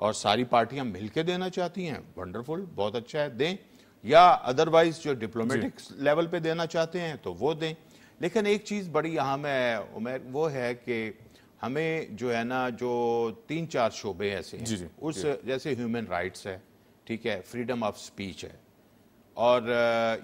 اور ساری پارٹیاں مل کے دینا چاہتی ہیں، ونڈرفل، بہت اچھا ہے، دیں، یا ادروائز جو ڈپلومیٹک لیول پہ دینا چاہتے ہیں تو وہ دیں. لیکن ایک چیز بڑی اہم ہے عمر، وہ ہے کہ ہمیں جو ہے نا جو 3-4 شعبے ایسے ہیں اس جیسے ہیومن رائٹس ہے، ٹھیک ہے، فریڈم آف سپیچ ہے، اور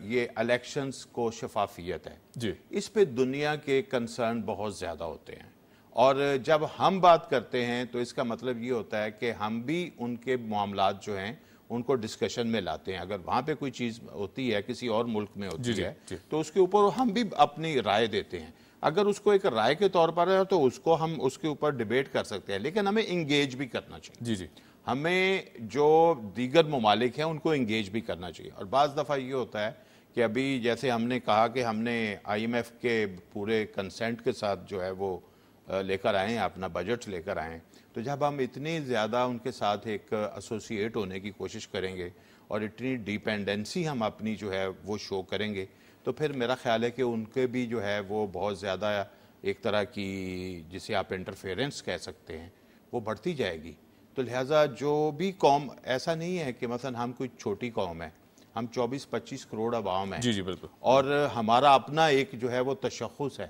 یہ الیکشنز کو شفافیت ہے، اس پہ دنیا کے کنسرن بہت زیادہ ہوتے ہیں. اور جب ہم بات کرتے ہیں تو اس کا مطلب یہ ہوتا ہے کہ ہم بھی ان کے معاملات جو ہیں ان کو ڈسکشن میں لاتے ہیں. اگر وہاں پہ کوئی چیز ہوتی ہے کسی اور ملک میں ہوتی ہے تو اس کے اوپر ہم بھی اپنی رائے دیتے ہیں. اگر اس کو ایک رائے کے طور پر ہے تو اس کو ہم اس کے اوپر ڈیبیٹ کر سکتے ہیں، لیکن ہمیں انگیج بھی کرنا چاہیے. ہمیں جو دیگر ممالک ہیں ان کو انگیج بھی کرنا چاہیے. اور بعض دفعہ یہ ہوتا ہے کہ ابھی جیسے ہم نے کہا کہ ہم نے IMF کے پورے کنسنٹ کے ساتھ جو ہے وہ لے کر آئے ہیں، اپنا بجٹ لے کر آئے ہیں، تو جب ہم اتنی زیادہ ان کے ساتھ ایک ایسوسیٹ ہونے کی کوشش کریں گے اور اتنی ڈیپینڈنسی ہم اپنی جو ہے وہ شو کریں گے تو پھر میرا خیال ہے کہ ان کے بھی جو ہے وہ بہت زیادہ ایک طرح کی جسے آپ انٹرفیرنس کہہ سکتے ہیں وہ بڑھتی جائے گی. تو لہٰذا جو بھی قوم، ایسا نہیں ہے کہ مثلا ہم کوئی چھوٹی قوم ہے، ہم 24-25 کروڑ عوام ہیں بالکل، اور ہمارا اپنا ایک جو ہے وہ تشخص ہے.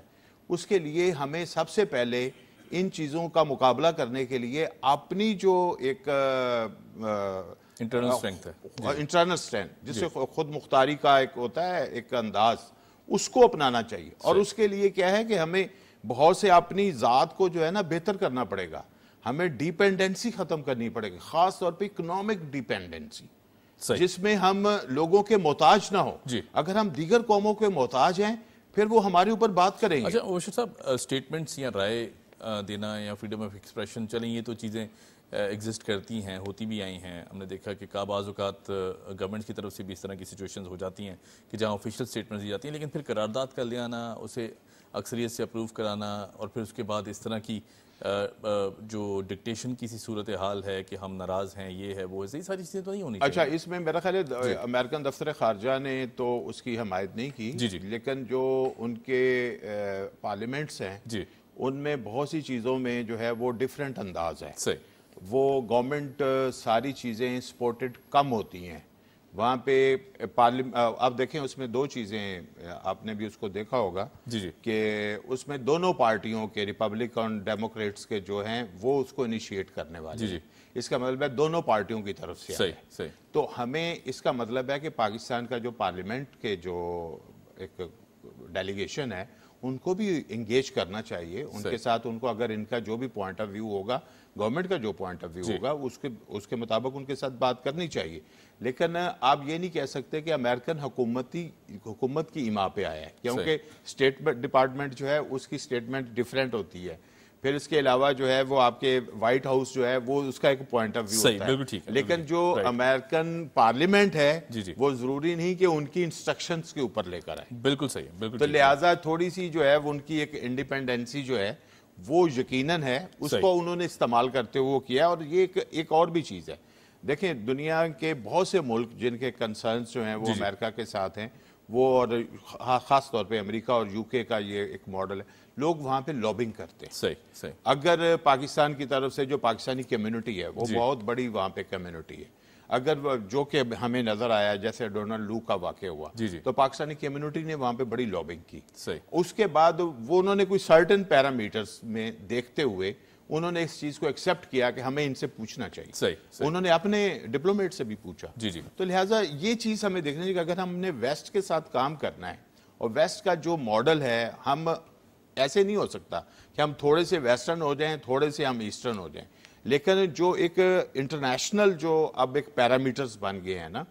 اس کے لیے ہمیں سب سے پہلے ان چیزوں کا مقابلہ کرنے کے لیے اپنی جو ایک انٹرنل اسٹرینتھ ہے، انٹرنل اسٹرینتھ جس سے خود مختاری کا ایک ہوتا ہے ایک انداز، اس کو اپنانا چاہیے. اور اس کے لیے کیا ہے کہ ہمیں بہت سے اپنی ذات کو جو ہے نا بہتر کرنا پڑے گا. ہمیں ڈیپینڈنسی ختم کرنی پڑے گی، خاص طور پہ اکنامک ڈیپینڈنسی، جس میں ہم لوگوں کے محتاج نہ ہو. اگر ہم دیگر قوموں کے محتاج ہیں پھر وہ ہمارے اوپر بات کریں گے. اچھا اوشر صاحب، سٹیٹمنٹس یا رائے دینا یا فریڈم آف ایکسپریشن، چلیں یہ تو چیزیں ایگزسٹ کرتی ہیں، ہوتی بھی آئی ہیں. ہم نے دیکھا کہ بعض اوقات گورنمنٹس کی طرف سے بھی اس طرح کی سچویشنز ہو جاتی ہیں کہ جہاں آفیشیل سٹیٹمنٹس دی جاتی ہیں، لیکن پھر قرارداد کر لے آنا، اسے اکثریت سے اپروو کرانا، اور پھر اس کے بعد اس طرح کی جو ڈکٹیشن کی سی صورتحال ہے کہ ہم ناراض ہیں، یہ ہے وہ ہے، یہ ساری چیزیں تو نہیں ہونی چاہیے. اچھا، اس میں میرا خیال ہے امریکن دفتر خارجہ نے تو اس کی حمایت نہیں کی، لیکن جو ان کے پارلیمنٹس ہیں ان میں بہت سی چیزوں میں جو ہے وہ ڈیفرنٹ انداز ہے. وہ گورنمنٹ ساری چیزیں سپورٹڈ کم ہوتی ہیں وہاں پہ. آپ دیکھیں اس میں 2 چیزیں، آپ نے بھی اس کو دیکھا ہوگا کہ اس میں دونوں پارٹیوں کے، ریپبلک اور ڈیموکریٹس کے جو ہیں وہ اس کو انیشیٹ کرنے والے. اس کا مطلب ہے دونوں پارٹیوں کی طرف سے ہے. تو ہمیں اس کا مطلب ہے کہ پاکستان کا جو پارلیمنٹ کے جو ایک ڈیلیگیشن ہے ان کو بھی انگیج کرنا چاہیے. ان کے ساتھ ان کو اگر ان کا جو بھی پوائنٹ آف ویو ہوگا، گورنمنٹ کا جو پوائنٹ آف ویو ہوگا اس کے مطابق ان کے ساتھ بات کرنی چاہیے. لیکن آپ یہ نہیں کہہ سکتے کہ امریکن حکومت کی ایما پہ آیا ہے، کیونکہ اسٹیٹ ڈپارٹمنٹ جو ہے اس کی سٹیٹمنٹ ڈیفرنٹ ہوتی ہے. پھر اس کے علاوہ جو ہے وہ آپ کے وائٹ ہاؤس جو ہے وہ اس کا ایک پوائنٹ آف ویو ہوتا ہے. لیکن جو امریکن پارلیمنٹ ہے وہ ضروری نہیں کہ ان کی انسٹرکشنز کے اوپر لے کر آئے. بالکل صحیح، بالکل. تو لہٰذا تھوڑی سی جو ہے ان کی ایک انڈیپینڈنسی جو ہے وہ یقیناً ہے، اس کو انہوں نے استعمال کرتے ہوئے کیا. اور یہ ایک اور بھی چیز ہے، دیکھیں دنیا کے بہت سے ملک جن کے کنسرنز جو ہیں وہ امریکہ کے ساتھ ہیں، وہ اور خاص طور پہ امریکہ اور UK کا یہ ایک ماڈل ہے، لوگ وہاں پہ لابنگ کرتے ہیں. اگر پاکستان کی طرف سے جو پاکستانی کمیونٹی ہے وہ بہت بڑی وہاں پہ کمیونٹی ہے، اگر جو کہ ہمیں نظر آیا جیسے ڈونلڈ لو کا واقعہ ہوا تو پاکستانی کمیونٹی نے وہاں پہ بڑی لابنگ کی. اس کے بعد وہ انہوں نے کوئی سرٹن پیرامیٹرز میں دیکھتے ہوئے انہوں نے اس چیز کو ایکسیپٹ کیا کہ ہمیں ان سے پوچھنا چاہیے. انہوں نے اپنے ڈپلومیٹ سے بھی پوچھا. تو لہٰذا یہ چیز ہمیں دیکھنا چاہیے کہ اگر ہم نے ویسٹ کے ساتھ کام کرنا ہے، اور ویسٹ کا جو ماڈل ہے، ہم ایسے نہیں ہو سکتا کہ ہم تھوڑے سے ویسٹرن ہو جائیں، تھوڑے سے ہم ایسٹرن ہو جائیں. لیکن جو ایک انٹرنیشنل جو اب ایک پیرامیٹرز بن گئے ہیں نا،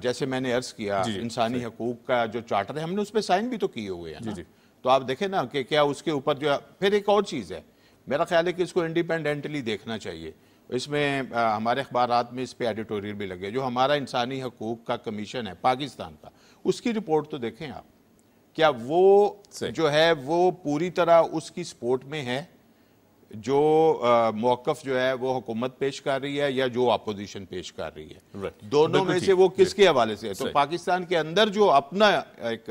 جیسے میں نے عرض کیا انسانی حقوق کا جو چارٹر ہے ہم نے اس پہ سائن بھی تو کیے ہوئے ہیں. تو آپ دیکھیں نا کہ کیا اس کے اوپر جو پھر ایک اور چیز ہے، میرا خیال ہے کہ اس کو انڈیپینڈنٹلی دیکھنا چاہیے. اس میں ہمارے اخبارات میں اس پہ ایڈیٹوریل بھی لگے. جو ہمارا انسانی حقوق کا کمیشن ہے پاکستان کا، اس کی رپورٹ تو دیکھیں آپ، کیا وہ جو ہے وہ پوری طرح اس کی سپورٹ میں ہے جو موقف جو ہے وہ حکومت پیش کر رہی ہے یا جو اپوزیشن پیش کر رہی ہے؟ دونوں میں سے وہ کس کے حوالے سے ہے؟ تو پاکستان کے اندر جو اپنا ایک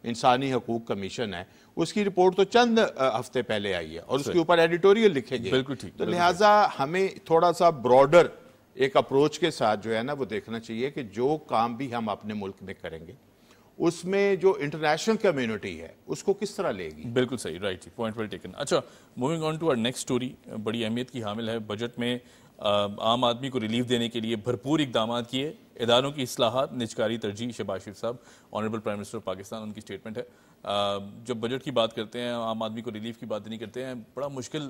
انسانی حقوق کمیشن ہے، اس کی رپورٹ تو چند ہفتے پہلے آئی ہے اور اس کے اوپر ایڈیٹوریل لکھے گئے. بالکل ٹھیک. تو لہٰذا ہمیں تھوڑا سا براڈر ایک اپروچ کے ساتھ جو ہے نا وہ دیکھنا چاہیے کہ جو کام بھی ہم اپنے ملک میں کریں گے اس میں جو انٹرنیشنل کمیونٹی ہے اس کو کس طرح لے گی. بالکل صحیح، رائٹ، پوائنٹ ویل ٹیکن. اچھا، moving on to our next story, بڑی اہمیت کی حامل ہے. بجٹ میں عام آدمی کو ریلیف دینے کے لیے بھرپور اقدامات کیے، اداروں کی اصلاحات نجکاری ترجیح. شہباز شریف صاحب honourable prime minister of Pakistan, ان کی سٹیٹمنٹ ہے. جب بجٹ کی بات کرتے ہیں، عام آدمی کو ریلیف کی بات نہیں کرتے ہیں، بڑا مشکل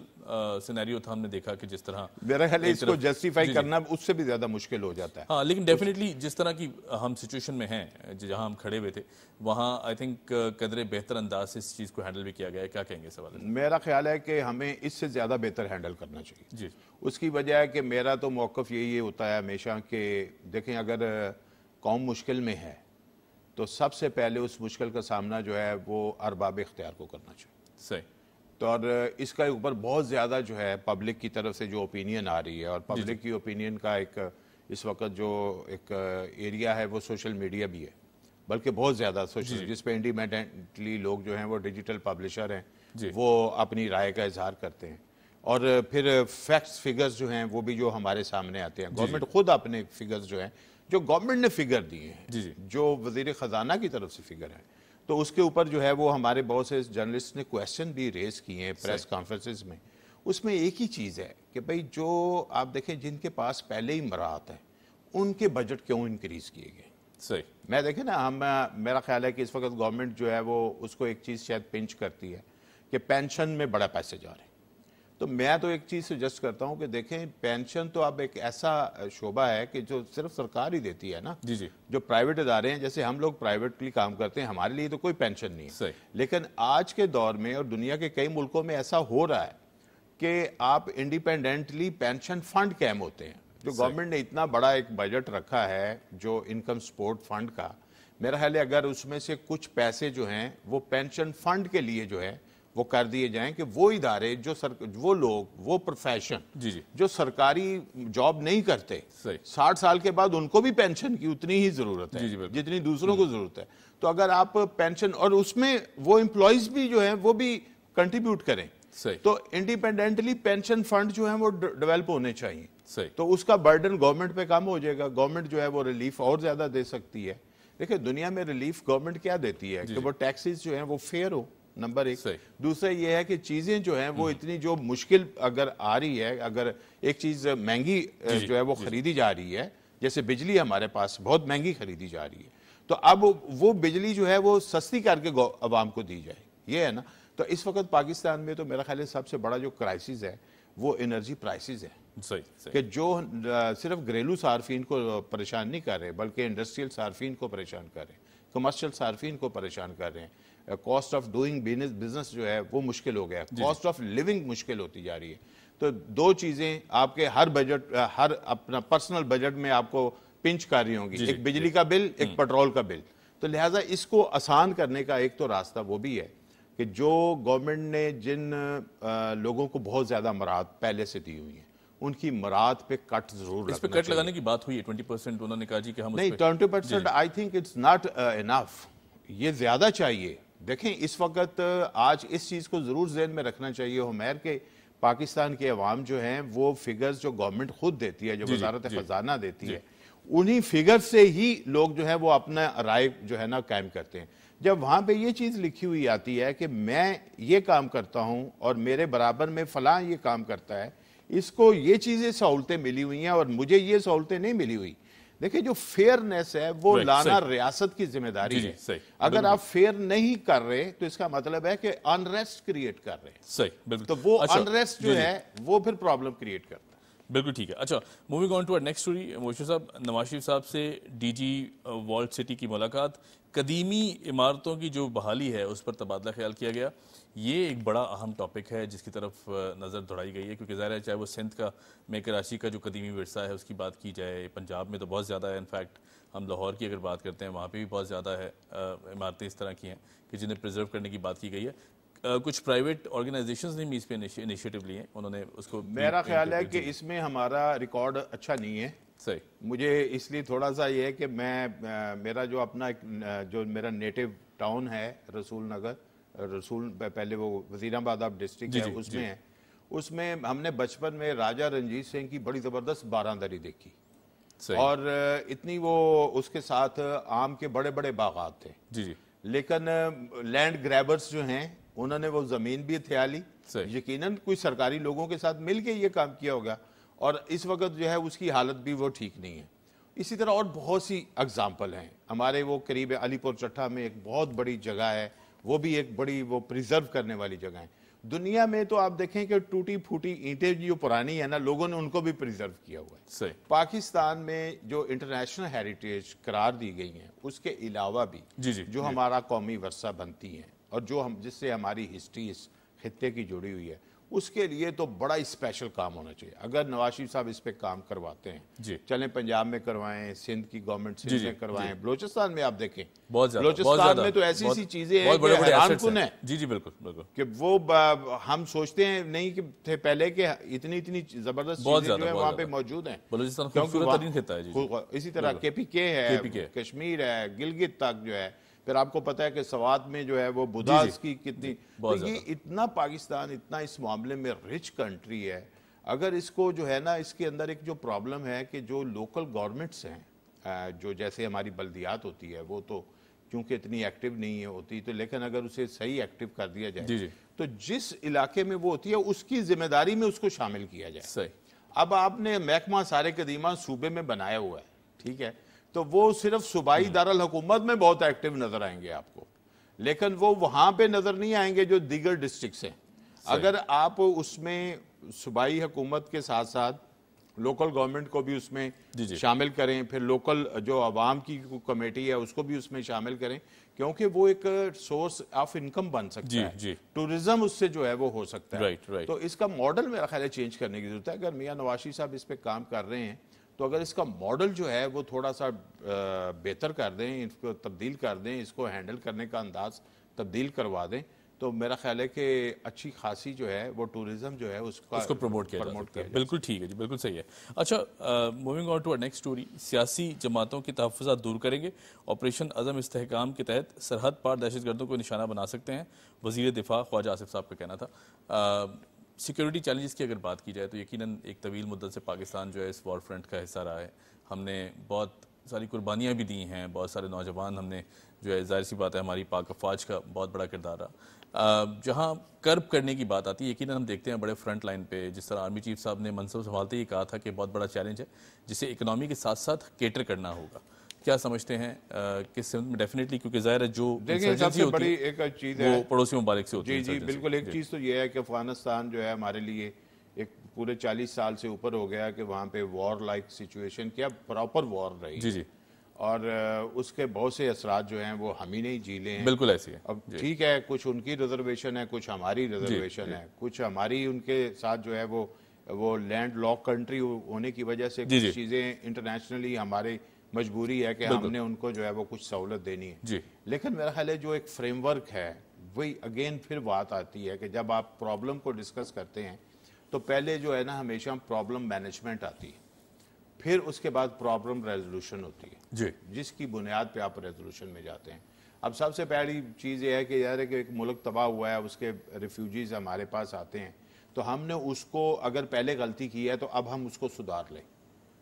سینیریو تھا. ہم نے دیکھا کہ جس طرح میرا خیال ہے اس کو جسٹیفائی کرنا اس سے بھی زیادہ مشکل ہو جاتا ہے. ہاں، لیکن ڈیفینیٹلی جس طرح کی ہم سچویشن میں ہیں جہاں ہم کھڑے ہوئے تھے وہاں آئی تھنک قدرے بہتر انداز سے اس چیز کو ہینڈل بھی کیا گیا ہے. کیا کہیں گے سوال؟ میرا خیال ہے کہ ہمیں اس سے زیادہ بہتر ہینڈل کرنا چاہیے. جی. اس کی وجہ ہے کہ میرا تو موقف یہی ہوتا ہے ہمیشہ کہ دیکھیں اگر قوم مشکل میں ہے تو سب سے پہلے اس مشکل کا سامنا جو ہے وہ ارباب اختیار کو کرنا چاہیے. صحیح. تو اور اس کا اوپر بہت زیادہ جو ہے پبلک کی طرف سے جو اوپینین آ رہی ہے اور پبلک کی اوپینین کا ایک اس وقت جو ایک ایریا ہے وہ سوشل میڈیا بھی ہے، بلکہ بہت زیادہ سوشل، جس پہ انڈیپینڈنٹلی لوگ جو ہیں وہ ڈیجیٹل پبلشر ہیں، وہ اپنی رائے کا اظہار کرتے ہیں. اور پھر فیکٹس فگرز جو ہیں وہ بھی جو ہمارے سامنے آتے ہیں. گورنمنٹ خود اپنے فگرز جو ہیں جو گورنمنٹ نے فگر دیے ہیں، جو وزیر خزانہ کی طرف سے فگر ہیں، تو اس کے اوپر جو ہے وہ ہمارے بہت سے جرنلسٹ نے کویسچن بھی ریز کیے ہیں پریس کانفرنسز میں. اس میں ایک ہی چیز ہے کہ بھئی جو آپ دیکھیں جن کے پاس پہلے ہی مراعات ہیں ان کے بجٹ کیوں انکریز کیے گئے. صحیح. میں دیکھیں نا میرا خیال ہے کہ اس وقت گورنمنٹ جو ہے وہ اس کو ایک چیز شاید پنچ کرتی ہے کہ پینشن میں بڑا پیسے جا رہے ہیں. تو میں تو ایک چیز سجیسٹ کرتا ہوں کہ دیکھیں پینشن تو اب ایک ایسا شعبہ ہے کہ جو صرف سرکار ہی دیتی ہے نا. جو پرائیویٹ ادارے ہیں، جیسے ہم لوگ پرائیویٹلی کام کرتے ہیں، ہمارے لیے تو کوئی پینشن نہیں ہے. لیکن آج کے دور میں اور دنیا کے کئی ملکوں میں ایسا ہو رہا ہے کہ آپ انڈیپینڈنٹلی پینشن فنڈ قائم ہوتے ہیں. جو گورنمنٹ نے اتنا بڑا ایک بجٹ رکھا ہے جو انکم سپورٹ فنڈ کا، میرا خیال ہے اگر اس میں سے کچھ پیسے جو ہیں وہ پینشن فنڈ کے لیے جو ہے وہ کر دیے جائیں کہ وہ ادارے جو وہ لوگ وہ پروفیشن جو سرکاری جاب نہیں کرتے 60 سال کے بعد ان کو بھی پینشن کی اتنی ہی ضرورت ہے جتنی دوسروں کو ضرورت ہے. تو اگر آپ پینشن اور اس میں وہ امپلائیز بھی جو ہیں وہ بھی کنٹریبیوٹ کریں تو انڈیپینڈنٹلی پینشن فنڈ جو ہیں وہ ڈیولپ ہونے چاہیے. تو اس کا برڈن گورنمنٹ پہ کم ہو جائے گا. گورنمنٹ جو ہے وہ ریلیف اور زیادہ دے سکتی ہے. دیکھیں دنیا میں ریلیف گورنمنٹ کیا دیتی ہے کہ وہ ٹیکسز جو ہیں وہ فیئر ہو، نمبر ایک. دوسرا یہ ہے کہ چیزیں جو ہیں وہ اتنی جو مشکل اگر آ رہی ہے، اگر ایک چیز مہنگی جو ہے وہ خریدی جا رہی ہے، جیسے بجلی ہمارے پاس بہت مہنگی خریدی جا رہی ہے، تو اب وہ بجلی جو ہے وہ سستی کر کے عوام کو دی جائے، یہ ہے نا. تو اس وقت پاکستان میں تو میرا خیال ہے سب سے بڑا جو کرائسس ہے وہ انرجی پرائسز ہے، کہ جو صرف گھریلو صارفین کو پریشان نہیں کر رہے بلکہ انڈسٹریل صارفین کو پریشان کر رہے ہیں، کمرشل صارفین کو پریشان کر رہے ہیں. کاسٹ آف ڈوئنگ بزنس جو ہے وہ مشکل ہو گیا، کاسٹ آف لیونگ مشکل ہوتی جا رہی ہے. تو دو چیزیں آپ کے ہر بجٹ، ہر اپنا پرسنل بجٹ میں آپ کو پنچ کر رہی ہوں گی، ایک بجلی کا بل، ایک پیٹرول کا بل. تو لہٰذا اس کو آسان کرنے کا ایک تو راستہ وہ بھی ہے کہ جو گورنمنٹ نے جن لوگوں کو بہت زیادہ مراعات پہلے سے دی ہوئی ہیں ان کی مراعات پہ کٹ ضرور اس پہ کٹ لگانے کی بات ہوئی ہے 20%. انہوں نے کہا جی کہ ہم نہیں 20% I think it's not enough, یہ زیادہ چاہیے. دیکھیں اس وقت آج اس چیز کو ضرور ذہن میں رکھنا چاہیے ہمیر کہ پاکستان کے عوام جو ہیں وہ فگرز جو گورنمنٹ خود دیتی ہے، جو وزارت خزانہ دیتی ہے، انہی فگر سے ہی لوگ جو ہیں وہ اپنا رائے جو ہے نا قائم کرتے ہیں. جب وہاں پہ یہ چیز لکھی ہوئی آتی ہے کہ میں یہ کام کرتا ہوں اور میرے برابر میں فلاں یہ کام کرتا ہے، اس کو یہ چیزیں سہولتیں ملی ہوئی ہیں اور مجھے یہ سہولتیں نہیں ملی ہوئی. دیکھیں جو فیئرنیس ہے وہ لانا ریاست کی ذمہ داری ہے. اگر آپ فیئر نہیں کر رہے تو اس کا مطلب ہے کہ انریسٹ کریٹ کر رہے ہیں، تو وہ انریسٹ جو ہے وہ پھر پرابلم کریٹ کرتا ہے. بالکل ٹھیک ہے. اچھا، moving on to next story. موشر صاحب، نواز شریف صاحب سے ڈی جی والٹ سٹی کی ملاقات، قدیمی عمارتوں کی جو بحالی ہے اس پر تبادلہ خیال کیا گیا. یہ ایک بڑا اہم ٹاپک ہے جس کی طرف نظر دوڑائی گئی ہے، کیونکہ ظاہر ہے چاہے وہ سندھ کا میں کراچی کا جو قدیمی ورثہ ہے اس کی بات کی جائے، پنجاب میں تو بہت زیادہ ہے. انفیکٹ ہم لاہور کی اگر بات کرتے ہیں وہاں پہ بھی بہت زیادہ ہے عمارتیں اس طرح کی ہیں کہ جنہیں پریزرو کرنے کی بات کی گئی ہے. کچھ پرائیویٹ آرگنائزیشنز نے بھی اس پہ انیشیٹو لیے ہیں، انہوں نے اس کو. میرا خیال ہے کہ اس میں ہمارا ریکارڈ اچھا نہیں ہے. مجھے اس لیے تھوڑا سا یہ ہے کہ میں میرا جو اپنا جو میرا نیٹو ٹاؤن ہے رسول نگر, پہلے وہ وزیر آباد آپ ڈسٹرکٹ ہے اس میں ہے. اس میں ہم نے بچپن میں راجہ رنجیت سنگھ کی بڑی زبردست باراندری دیکھی, اور اتنی وہ اس کے ساتھ آم کے بڑے بڑے باغات تھے, لیکن لینڈ گریبرز جو ہیں انہوں نے وہ زمین بھی ہتھیا لی, یقیناً کوئی سرکاری لوگوں کے ساتھ مل کے یہ کام کیا ہوگا, اور اس وقت جو ہے اس کی حالت بھی وہ ٹھیک نہیں ہے. اسی طرح اور بہت سی اگزامپل ہیں. ہمارے وہ قریب علی پور چٹھا میں ایک بہت بڑی جگہ ہے, وہ بھی ایک بڑی وہ پریزرو کرنے والی جگہ ہے. دنیا میں تو آپ دیکھیں کہ ٹوٹی پھوٹی اینٹیں جو پرانی ہیں نا, لوگوں نے ان کو بھی پریزرو کیا ہوا ہے. پاکستان میں جو انٹرنیشنل ہیریٹیج قرار دی گئی ہیں اس کے علاوہ بھی جو ہمارا قومی ورثہ بنتی ہیں اور جو ہم جس سے ہماری ہسٹری اس خطے کی جڑی ہوئی ہے, اس کے لیے تو بڑا اسپیشل کام ہونا چاہیے. اگر نواز شریف صاحب اس پہ کام کرواتے ہیں, چلیں پنجاب میں کروائیں, سندھ کی گورنمنٹ سندھ میں کروائیں, بلوچستان میں آپ دیکھیں, بلوچستان میں تو ایسی ایسی چیزیں ہیں کہ حیران کن ہے. بالکل کہ وہ ہم سوچتے ہیں نہیں کہ تھے پہلے کہ اتنی زبردست چیزیں جو ہے وہاں پہ موجود ہیں. بلوچستان خوبصورت ترین خطہ ہے. اسی طرح KPK ہے, کشمیر ہے, گلگت تک جو ہے, پھر آپ کو پتا ہے کہ سوات میں جو ہے وہ بدھاز کی کتنی, یہ اتنا پاکستان اتنا اس معاملے میں رچ کنٹری ہے. اگر اس کو جو ہے نا, اس کے اندر ایک جو پرابلم ہے کہ جو لوکل گورنمنٹس ہیں, جو جیسے ہماری بلدیات ہوتی ہے وہ تو کیونکہ اتنی ایکٹیو نہیں ہوتی, تو لیکن اگر اسے صحیح ایکٹیو کر دیا جائے تو جس علاقے میں وہ ہوتی ہے اس کی ذمہ داری میں اس کو شامل کیا جائے. اب آپ نے محکمہ سارے قدیمہ صوبے میں بنایا ہوا ہے, ٹھیک ہے, تو وہ صرف صوبائی دارالحکومت میں بہت ایکٹیو نظر آئیں گے آپ کو, لیکن وہ وہاں پہ نظر نہیں آئیں گے جو دیگر ڈسٹرکٹس ہیں. اگر آپ اس میں صوبائی حکومت کے ساتھ ساتھ لوکل گورنمنٹ کو بھی اس میں شامل کریں, پھر لوکل جو عوام کی کمیٹی ہے اس کو بھی اس میں شامل کریں, کیونکہ وہ ایک سورس آف انکم بن سکتا ہے, ٹورزم اس سے جو ہے وہ ہو سکتا ہے. تو اس کا ماڈل میرا خیال ہے چینج کرنے کی ضرورت ہے. اگر میاں نواز شریف صاحب اس پہ کام کر رہے ہیں تو اگر اس کا ماڈل جو ہے وہ تھوڑا سا بہتر کر دیں, اس کو تبدیل کر دیں, اس کو ہینڈل کرنے کا انداز تبدیل کروا دیں, تو میرا خیال ہے کہ اچھی خاصی جو ہے وہ ٹورزم جو ہے اس کو پروموٹ کیا جائے. بالکل ٹھیک ہے جی, بالکل صحیح ہے. اچھا, moving on to next story. سیاسی جماعتوں کے تحفظات دور کریں گے, آپریشن عزم استحکام کے تحت سرحد پار دہشت گردوں کو نشانہ بنا سکتے ہیں, وزیر دفاع خواجہ آصف صاحب کا کہنا تھا. سیکیورٹی چیلنجز کی اگر بات کی جائے تو یقیناً ایک طویل مدت سے پاکستان جو ہے اس وار فرنٹ کا حصہ رہا ہے. ہم نے بہت ساری قربانیاں بھی دی ہیں, بہت سارے نوجوان ہم نے جو ہے, ظاہر سی بات ہے ہماری پاک افواج کا بہت بڑا کردار رہا. جہاں کرب کرنے کی بات آتی ہے, یقیناً ہم دیکھتے ہیں بڑے فرنٹ لائن پہ, جس طرح آرمی چیف صاحب نے منصب سنبھالتے ہی کہا تھا کہ بہت بڑا چیلنج ہے جسے اکنامی کے ساتھ ساتھ کیٹر کرنا ہوگا. کیا سمجھتے ہیں کہ سمت میں ڈیفینیٹلی, کیونکہ ظاہر ہے جو سب بڑی ایک چیز ہے وہ پڑوسی ممالک سے ہوتی ہے. جی بالکل, ایک چیز تو یہ ہے کہ افغانستان جو ہے ہمارے لیے ایک پورے 40 سال سے اوپر ہو گیا کہ وہاں پہ وار لائک سچویشن, کیا پراپر وار رہی, اور اس کے بہت سے اثرات جو ہیں وہ ہم ہی نہیں جھیلے ہیں. بالکل ایسی ہے. اب ٹھیک ہے, کچھ ان کی ریزرویشن ہے, کچھ ہماری ریزرویشن ہے, کچھ ہماری ان کے ساتھ جو ہے وہ لینڈ لاک کنٹری ہونے کی وجہ سے کچھ چیزیں انٹرنیشنلی ہماری مجبوری ہے کہ ہم نے ان کو جو ہے وہ کچھ سہولت دینی ہے. لیکن میرا خیال ہے جو ایک فریم ورک ہے وہی اگین پھر بات آتی ہے کہ جب آپ پرابلم کو ڈسکس کرتے ہیں تو پہلے جو ہے نا ہمیشہ پرابلم مینجمنٹ آتی ہے, پھر اس کے بعد پرابلم ریزولوشن ہوتی ہے, جس کی بنیاد پہ آپ ریزولوشن میں جاتے ہیں. اب سب سے پہلی چیز یہ ہے کہ یار کہ ایک ملک تباہ ہوا ہے, اس کے ریفیوجیز ہمارے پاس آتے ہیں, تو ہم نے اس کو اگر پہلے غلطی کی ہے تو اب ہم اس کو سدھار لیں,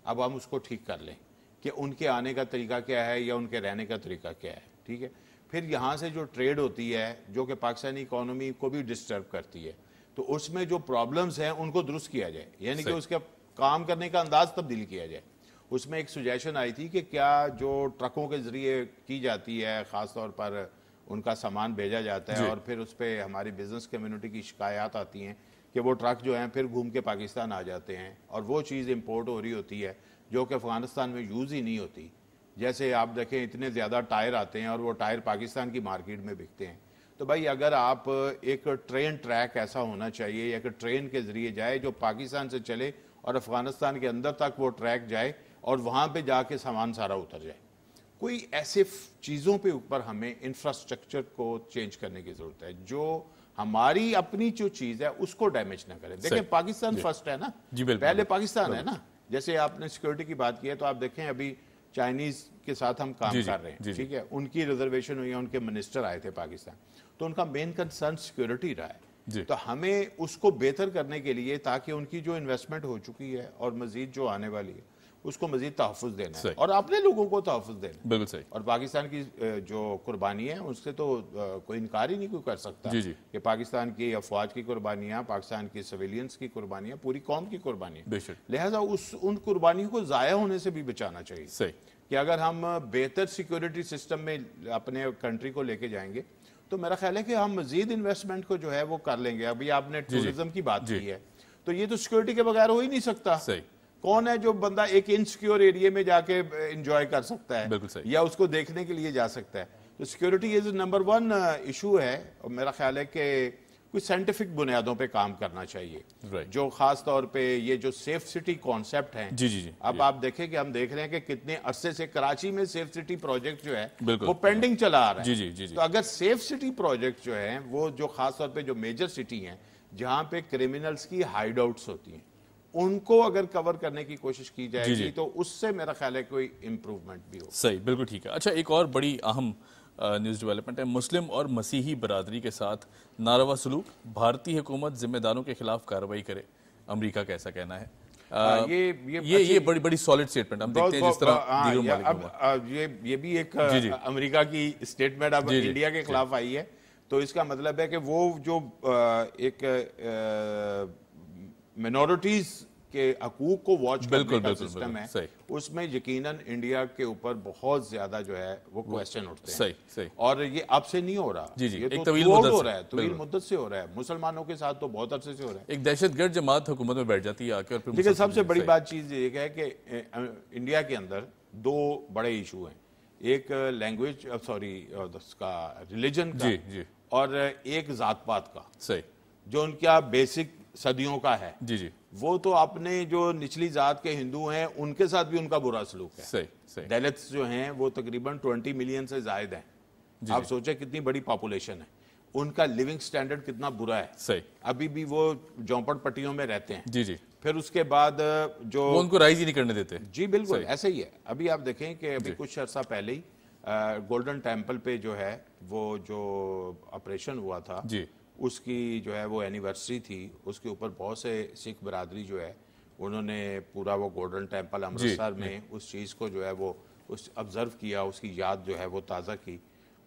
اب ہم اس کو ٹھیک کر لیں کہ ان کے آنے کا طریقہ کیا ہے یا ان کے رہنے کا طریقہ کیا ہے, ٹھیک ہے. پھر یہاں سے جو ٹریڈ ہوتی ہے جو کہ پاکستانی اکانومی کو بھی ڈسٹرب کرتی ہے, تو اس میں جو پرابلمز ہیں ان کو درست کیا جائے, یعنی کہ اس کا کام کرنے کا انداز تبدیل کیا جائے. اس میں ایک سجیشن آئی تھی کہ کیا جو ٹرکوں کے ذریعے کی جاتی ہے, خاص طور پر ان کا سامان بھیجا جاتا ہے اور پھر اس پہ ہماری بزنس کمیونٹی کی شکایات آتی ہیں کہ وہ ٹرک جو ہیں پھر گھوم کے پاکستان آ جاتے ہیں اور وہ چیز امپورٹ ہو رہی ہوتی ہے جو کہ افغانستان میں یوز ہی نہیں ہوتی. جیسے آپ دیکھیں اتنے زیادہ ٹائر آتے ہیں اور وہ ٹائر پاکستان کی مارکیٹ میں بکتے ہیں. تو بھائی اگر آپ ایک ٹرین ٹریک ایسا ہونا چاہیے یا کہ ٹرین کے ذریعے جائے جو پاکستان سے چلے اور افغانستان کے اندر تک وہ ٹریک جائے اور وہاں پہ جا کے سامان سارا اتر جائے. کوئی ایسے چیزوں پہ اوپر ہمیں انفراسٹرکچر کو چینج کرنے کی ضرورت ہے جو ہماری اپنی جو چیز ہے اس کو ڈیمیج نہ کرے. دیکھیں پاکستان فرسٹ ہے نا, پہلے پاکستان ہے نا. جیسے آپ نے سیکورٹی کی بات کی ہے تو آپ دیکھیں ابھی چائنیز کے ساتھ ہم کام کر رہے ہیں, ٹھیک ہے, ان کی ریزرویشن ہوئی ہے, ان کے منسٹر آئے تھے پاکستان, تو ان کا مین کنسرن سیکیورٹی رہا ہے. تو ہمیں اس کو بہتر کرنے کے لیے, تاکہ ان کی جو انویسٹمنٹ ہو چکی ہے اور مزید جو آنے والی ہے اس کو مزید تحفظ دینا ہے اور اپنے لوگوں کو تحفظ دینا ہے. بالکل صحیح. اور پاکستان کی جو قربانی ہے اس سے تو کوئی انکار ہی نہیں کوئی کر سکتا کہ پاکستان کی افواج کی قربانیاں, پاکستان کی سویلینز کی قربانیاں, پوری قوم کی قربانیاں, لہٰذا ان قربانیوں کو ضائع ہونے سے بھی بچانا چاہیے. صحیح. کہ اگر ہم بہتر سیکیورٹی سسٹم میں اپنے کنٹری کو لے کے جائیں گے تو میرا خیال ہے کہ ہم مزید انویسٹمنٹ کو جو ہے وہ کر لیں گے. ابھی آپ نے ٹورزم کی بات کی ہے, تو یہ تو سیکیورٹی کے بغیر ہو ہی نہیں سکتا. کون ہے جو بندہ ایک انسیکیور ایریے میں جا کے انجوائے کر سکتا ہے یا اس کو دیکھنے کے لیے جا سکتا ہے؟ تو سیکیورٹی از نمبر 1 ایشو ہے, اور میرا خیال ہے کہ کچھ سائنٹیفک بنیادوں پہ کام کرنا چاہیے, جو خاص طور پہ یہ جو سیف سٹی کانسیپٹ ہیں. اب آپ دیکھیں کہ ہم دیکھ رہے ہیں کہ کتنے عرصے سے کراچی میں سیف سٹی پروجیکٹ جو ہے وہ پینڈنگ چلا آ رہا ہے. تو اگر سیف سٹی پروجیکٹ جو ہیں وہ جو خاص طور پہ جو میجر سٹی ہیں جہاں پہ کرمنلز کی ہائیڈ آؤٹس ہوتی ہیں, ان کو اگر کور کرنے کی کوشش کی جائے گی تو اس سے میرا خیال ہے کوئی امپروومنٹ بھی ہو. صحیح, بالکل ٹھیک ہے. اچھا, ایک اور بڑی اہم نیوز ڈیولپمنٹ ہے, مسلم اور مسیحی برادری کے ساتھ ناروا سلوک, بھارتی حکومت ذمہ داروں کے خلاف کارروائی کرے, امریکہ کا ایسا کہنا ہے. یہ بڑی بڑی سالڈ سٹیٹمنٹ ہم دیکھتے ہیں جس طرح دیگر ممالک. یہ بھی ایک امریکہ کی سٹیٹمنٹ اب انڈیا کے خلاف آئی ہے, تو اس کا مطلب ہے کہ وہ جو ایک منورٹیز کے حقوق کو واچ کرنے کا سسٹم ہے, اس میں یقیناً انڈیا کے اوپر بہت زیادہ جو ہے وہ کویسچن اٹھتے ہیں. اور یہ اب سے نہیں ہو رہا, یہ تو طویل مدت سے ہو رہا ہے, مسلمانوں کے ساتھ تو بہت عرصے سے ہو رہا ہے. ایک دہشت گرد جماعت حکومت میں بیٹھ جاتی ہے آ کے. لیکن سب سے بڑی بات چیز یہ ہے کہ انڈیا کے اندر 2 بڑے ایشو ہیں, ایک لینگویج اس کا ریلیجن کا, اور ایک ذات پات کا, جو ان کا بیسک صدیوں کا ہے. وہ تو اپنے جو نچلی ذات کے ہندو ہیں ان کے ساتھ بھی ان کا برا سلوک ہے. دلتس جو ہیں وہ تقریباً 20 ملین سے زائد ہیں. آپ سوچیں کتنی بڑی پاپولیشن ہے, ان کا لیونگ سٹینڈرڈ کتنا برا ہے. ابھی بھی وہ جھونپڑ پٹیوں میں رہتے ہیں. پھر اس کے بعد جو ان کو رائز ہی نہیں کرنے دیتے. جی بالکل ایسے ہی ہے. ابھی آپ دیکھیں کہ ابھی کچھ عرصہ پہلے ہی گولڈن ٹیمپل پہ جو ہے وہ جو آپریشن ہوا تھا, اس کی جو ہے وہ اینیورسری تھی, اس کے اوپر بہت سے سکھ برادری جو ہے انہوں نے پورا وہ گولڈن ٹیمپل امرتسر میں اس چیز کو جو ہے وہ آبزرو کیا, اس کی یاد جو ہے وہ تازہ کی.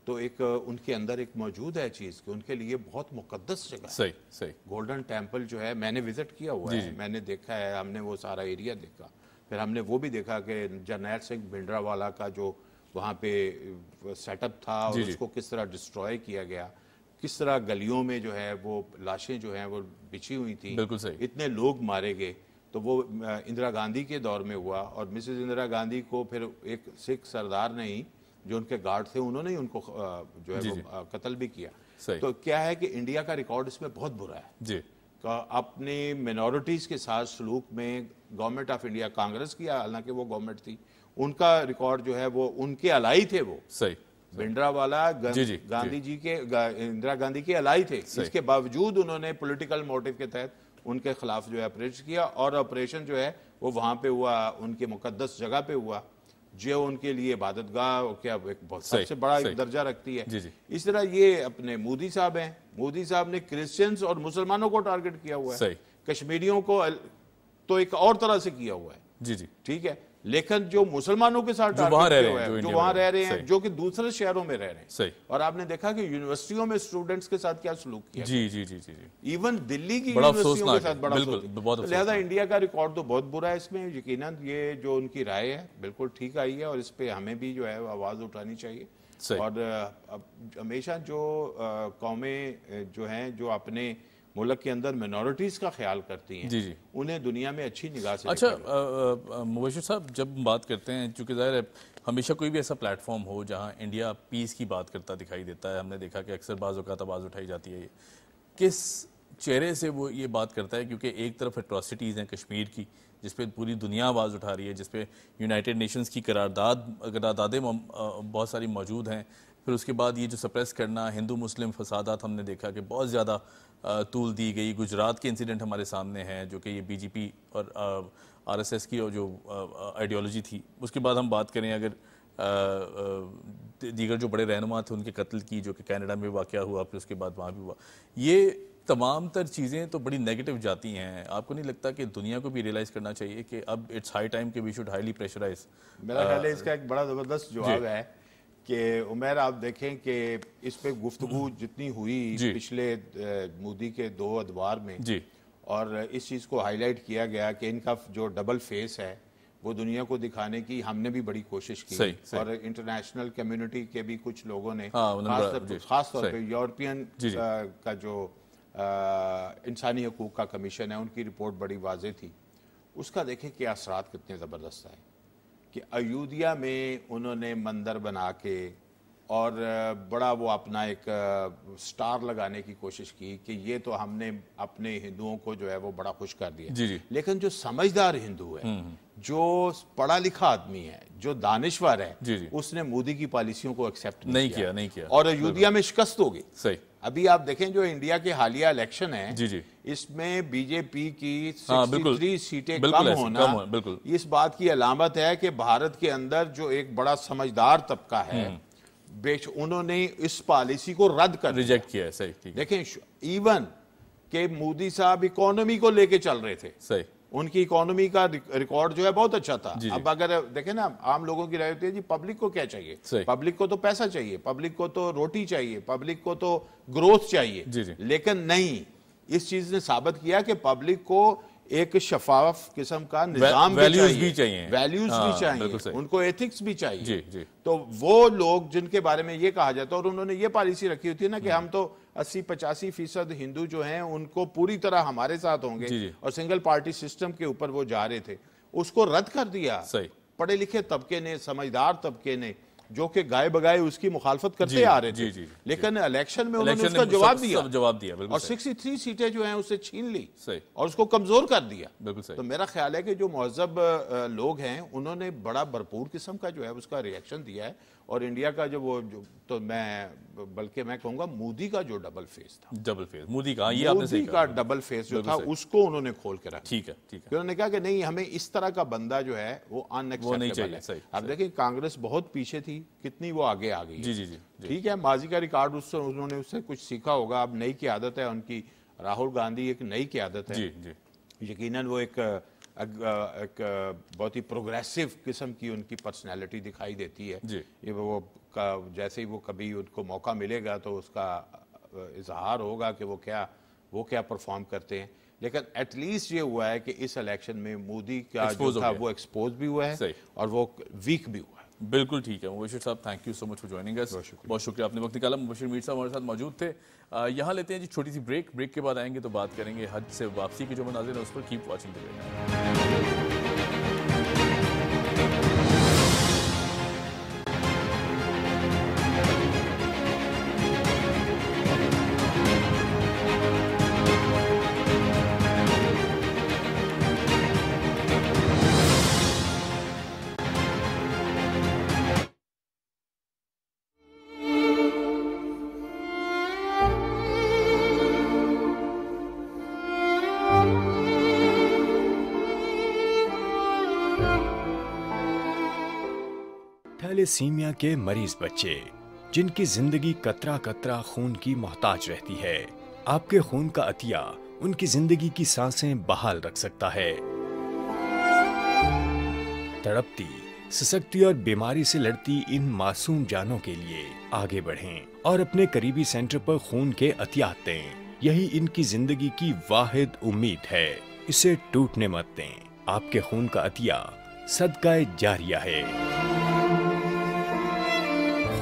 تو ایک ان کے اندر ایک موجود ہے چیز کہ ان کے لیے بہت مقدس جگہ ہے. گولڈن ٹیمپل جو ہے میں نے وزٹ کیا ہوا ہے, میں نے دیکھا ہے, ہم نے وہ سارا ایریا دیکھا. پھر ہم نے وہ بھی دیکھا کہ جرنیل سنگھ بھنڈرا والا کا جو وہاں پہ سیٹ اپ تھا اور اس کو کس طرح ڈسٹروائے کیا گیا, کس طرح گلیوں میں جو ہے وہ لاشیں جو ہیں وہ بچھی ہوئی تھیں, اتنے لوگ مارے گئے. تو وہ اندرا گاندھی کے دور میں ہوا, اور مسز اندرا گاندھی کو پھر ایک سکھ سردار نے ہی جو ان کے گارڈ تھے انہوں نے ہی ان کو جو ہے وہ قتل بھی کیا. تو کیا ہے کہ انڈیا کا ریکارڈ اس میں بہت برا ہے. اپنے منورٹیز کے ساتھ سلوک میں گورنمنٹ آف انڈیا, کانگریس کی حالانکہ وہ گورنمنٹ تھی, ان کا ریکارڈ جو ہے وہ ان کے الائی تھے. وہ بھنڈرا والا گاندھی جی کے اندرا گاندھی کے الائی تھے, اس کے باوجود انہوں نے پولیٹیکل موٹیو کے تحت ان کے خلاف جو ہے آپریشن کیا, اور آپریشن جو ہے وہ وہاں پہ ہوا, ان کے مقدس جگہ پہ ہوا جو ان کے لیے عبادت گاہ کیا ایک بہت سب سے بڑا ایک درجہ رکھتی ہے. اس طرح یہ اپنے مودی صاحب ہیں, مودی صاحب نے کرسچنز اور مسلمانوں کو ٹارگٹ کیا ہوا ہے, کشمیریوں کو تو ایک اور طرح سے کیا ہوا ہے. ٹھیک ہے, لیکن جو مسلمانوں کے ساتھ جو وہاں رہ رہے ہیں, جو کہ دوسرے شہروں میں رہ رہے ہیں, اور آپ نے دیکھا کہ یونیورسٹیوں میں اسٹوڈنٹس کے ساتھ کیا سلوک کیا, ایون دلی کی یونیورسٹیوں کے ساتھ بڑا سلوک. لہذا انڈیا کا ریکارڈ تو بہت برا ہے اس میں. یقیناً یہ جو ان کی رائے ہے بالکل ٹھیک آئی ہے, اور اس پہ ہمیں بھی جو ہے آواز اٹھانی چاہیے. اور ہمیشہ جو قومیں جو ہیں جو اپنے ملک کے اندر منورٹیز کا خیال کرتی ہیں, انہیں دنیا میں اچھی نگاہ سے. اچھا مبشر صاحب, جب بات کرتے ہیں, چونکہ ظاہر ہے ہمیشہ کوئی بھی ایسا پلیٹ فارم ہو جہاں انڈیا پیس کی بات کرتا دکھائی دیتا ہے, ہم نے دیکھا کہ اکثر بعض اوقات آواز اٹھائی جاتی ہے, کس چہرے سے وہ یہ بات کرتا ہے؟ کیونکہ ایک طرف ایٹراسٹیز ہیں کشمیر کی جس پہ پوری دنیا آواز اٹھا رہی ہے, جس پہ یونائٹڈ نیشنز کی قراردادیں بہت ساری موجود ہیں. پھر اس کے بعد یہ جو سپریس کرنا, ہندو مسلم فسادات ہم نے دیکھا کہ بہت زیادہ طول دی گئی. گجرات کے انسیڈنٹ ہمارے سامنے ہیں جو کہ یہ بی جے پی اور RSS کی اور جو آئیڈیالوجی تھی. اس کے بعد ہم بات کریں اگر دیگر جو بڑے رہنما تھے ان کے قتل کی, جو کہ کینیڈا میں واقعہ ہوا, پھر اس کے بعد وہاں بھی ہوا, یہ تمام تر چیزیں تو بڑی نیگیٹو جاتی ہیں. آپ کو نہیں لگتا کہ دنیا کو بھی ریئلائز کرنا چاہیے کہ اب اٹس ہائی ٹائم کہ وی شوڈ ہائیلی پریشرائز؟ میرا خیال ہے اس کا ایک بڑا زبردست جواب ہے کہ عمیر آپ دیکھیں کہ اس پہ گفتگو جتنی ہوئی پچھلے مودی کے 2 ادوار میں, اور اس چیز کو ہائی لائٹ کیا گیا کہ ان کا جو ڈبل فیس ہے وہ دنیا کو دکھانے کی ہم نے بھی بڑی کوشش کی, اور انٹرنیشنل کمیونٹی کے بھی کچھ لوگوں نے خاص طور پہ یورپین کا جو انسانی حقوق کا کمیشن ہے ان کی رپورٹ بڑی واضح تھی. اس کا دیکھیں کہ اثرات کتنے زبردست ہیں کہ ایودھیا میں انہوں نے مندر بنا کے اور بڑا وہ اپنا ایک سٹار لگانے کی کوشش کی کہ یہ تو ہم نے اپنے ہندوؤں کو جو ہے وہ بڑا خوش کر دیا. لیکن جو سمجھدار ہندو ہے, جو پڑھا لکھا آدمی ہے, جو دانشور ہے, اس نے مودی کی پالیسیوں کو ایکسیپٹ نہیں کیا اور ایودھیا میں شکست ہو گئی. ابھی آپ دیکھیں جو انڈیا کے حالیہ الیکشن ہے اس میں بی جے پی کی 63 سیٹیں کم ہونا اس بات کی علامت ہے کہ بھارت کے اندر جو ایک بڑا سمجھدار طبقہ ہے انہوں نے اس پالیسی کو رد کر ریجیکٹ کیا ہے. دیکھیں ایون کہ مودی صاحب اکانومی کو لے کے چل رہے تھے, ان کی اکانومی کا ریکارڈ جو ہے بہت اچھا تھا. اب اگر دیکھیں نا عام لوگوں کی رائے ہوتی ہے جی پبلک کو کیا چاہیے, پبلک کو تو پیسہ چاہیے, پبلک کو تو روٹی چاہیے, پبلک کو تو گروتھ چاہیے. لیکن نہیں, اس چیز نے ثابت کیا کہ پبلک کو ایک شفاف قسم کا نظام بھی چاہیے, ویلیوز بھی چاہیے, ان کو ایتھکس بھی چاہیے. تو وہ لوگ جن کے بارے میں یہ کہا جاتا ہے, اور انہوں نے یہ پالیسی رکھی ہوتی ہے نا کہ ہم تو 80-85% ہندو جو ہیں ان کو پوری طرح ہمارے ساتھ ہوں گے, اور سنگل پارٹی سسٹم کے اوپر وہ جا رہے تھے, اس کو رد کر دیا پڑھے لکھے طبقے نے, سمجھدار طبقے نے, جو کہ گائے بگائے اس کی مخالفت کرتے آ رہے تھے. لیکن الیکشن میں انہوں نے اس کا جواب دیا اور 63 سیٹیں جو ہیں اسے چھین لی اور اس کو کمزور کر دیا. تو میرا خیال ہے کہ جو مہذب لوگ ہیں انہوں نے بڑا بھرپور قسم کا جو ہے اس کا ریئیکشن دیا ہے. اور انڈیا کا جو وہ تو میں بلکہ میں کہوں گا مودی کا جو ڈبل فیس تھا, مودی کا ڈبل فیس جو تھا اس کو انہوں نے کھول کے رکھا. ٹھیک ہے, انہوں نے کہا کہ نہیں, ہمیں اس طرح کا بندہ جو ہے وہ ان ایکسیپٹیبل ہے. اب دیکھیں کانگریس بہت پیچھے تھی, کتنی وہ آگے آ گئی. ٹھیک ہے, ماضی کا ریکارڈ انہوں نے اس سے کچھ سیکھا ہوگا. اب نئی قیادت ہے ان کی, راہل گاندھی ایک نئی قیادت ہے, یقیناً وہ ایک بہت ہی پروگریسو قسم کی ان کی پرسنالٹی دکھائی دیتی ہے. یہ وہ جیسے ہی وہ کبھی ان کو موقع ملے گا تو اس کا اظہار ہوگا کہ وہ کیا پرفارم کرتے ہیں. لیکن ایٹ لیسٹ یہ ہوا ہے کہ اس الیکشن میں مودی کا جو تھا وہ ایکسپوز بھی ہوا ہے اور وہ ویک بھی ہوا ہے. بالکل ٹھیک ہے. مبشر صاحب thank you so much for joining اس. بہت شکریہ آپ نے وقت نکالا. مبشر میر صاحب ہمارے ساتھ موجود تھے. یہاں لیتے ہیں جی چھوٹی سی بریک کے بعد آئیں گے تو بات کریں گے حج سے واپسی کے جو مناظر ہیں اس پر. Keep watching the video. Thalassaemia کے مریض بچے جن کی زندگی قطرہ قطرہ خون کی محتاج رہتی ہے. آپ کے خون کا عطیہ ان کی زندگی کی سانسیں بحال رکھ سکتا ہے. تڑپتی, سسکتی اور بیماری سے لڑتی ان معصوم جانوں کے لیے آگے بڑھیں اور اپنے قریبی سینٹر پر خون کے عطیات دیں. یہی ان کی زندگی کی واحد امید ہے. اسے ٹوٹنے مت دیں. آپ کے خون کا عطیہ صدقہ جاریہ ہے.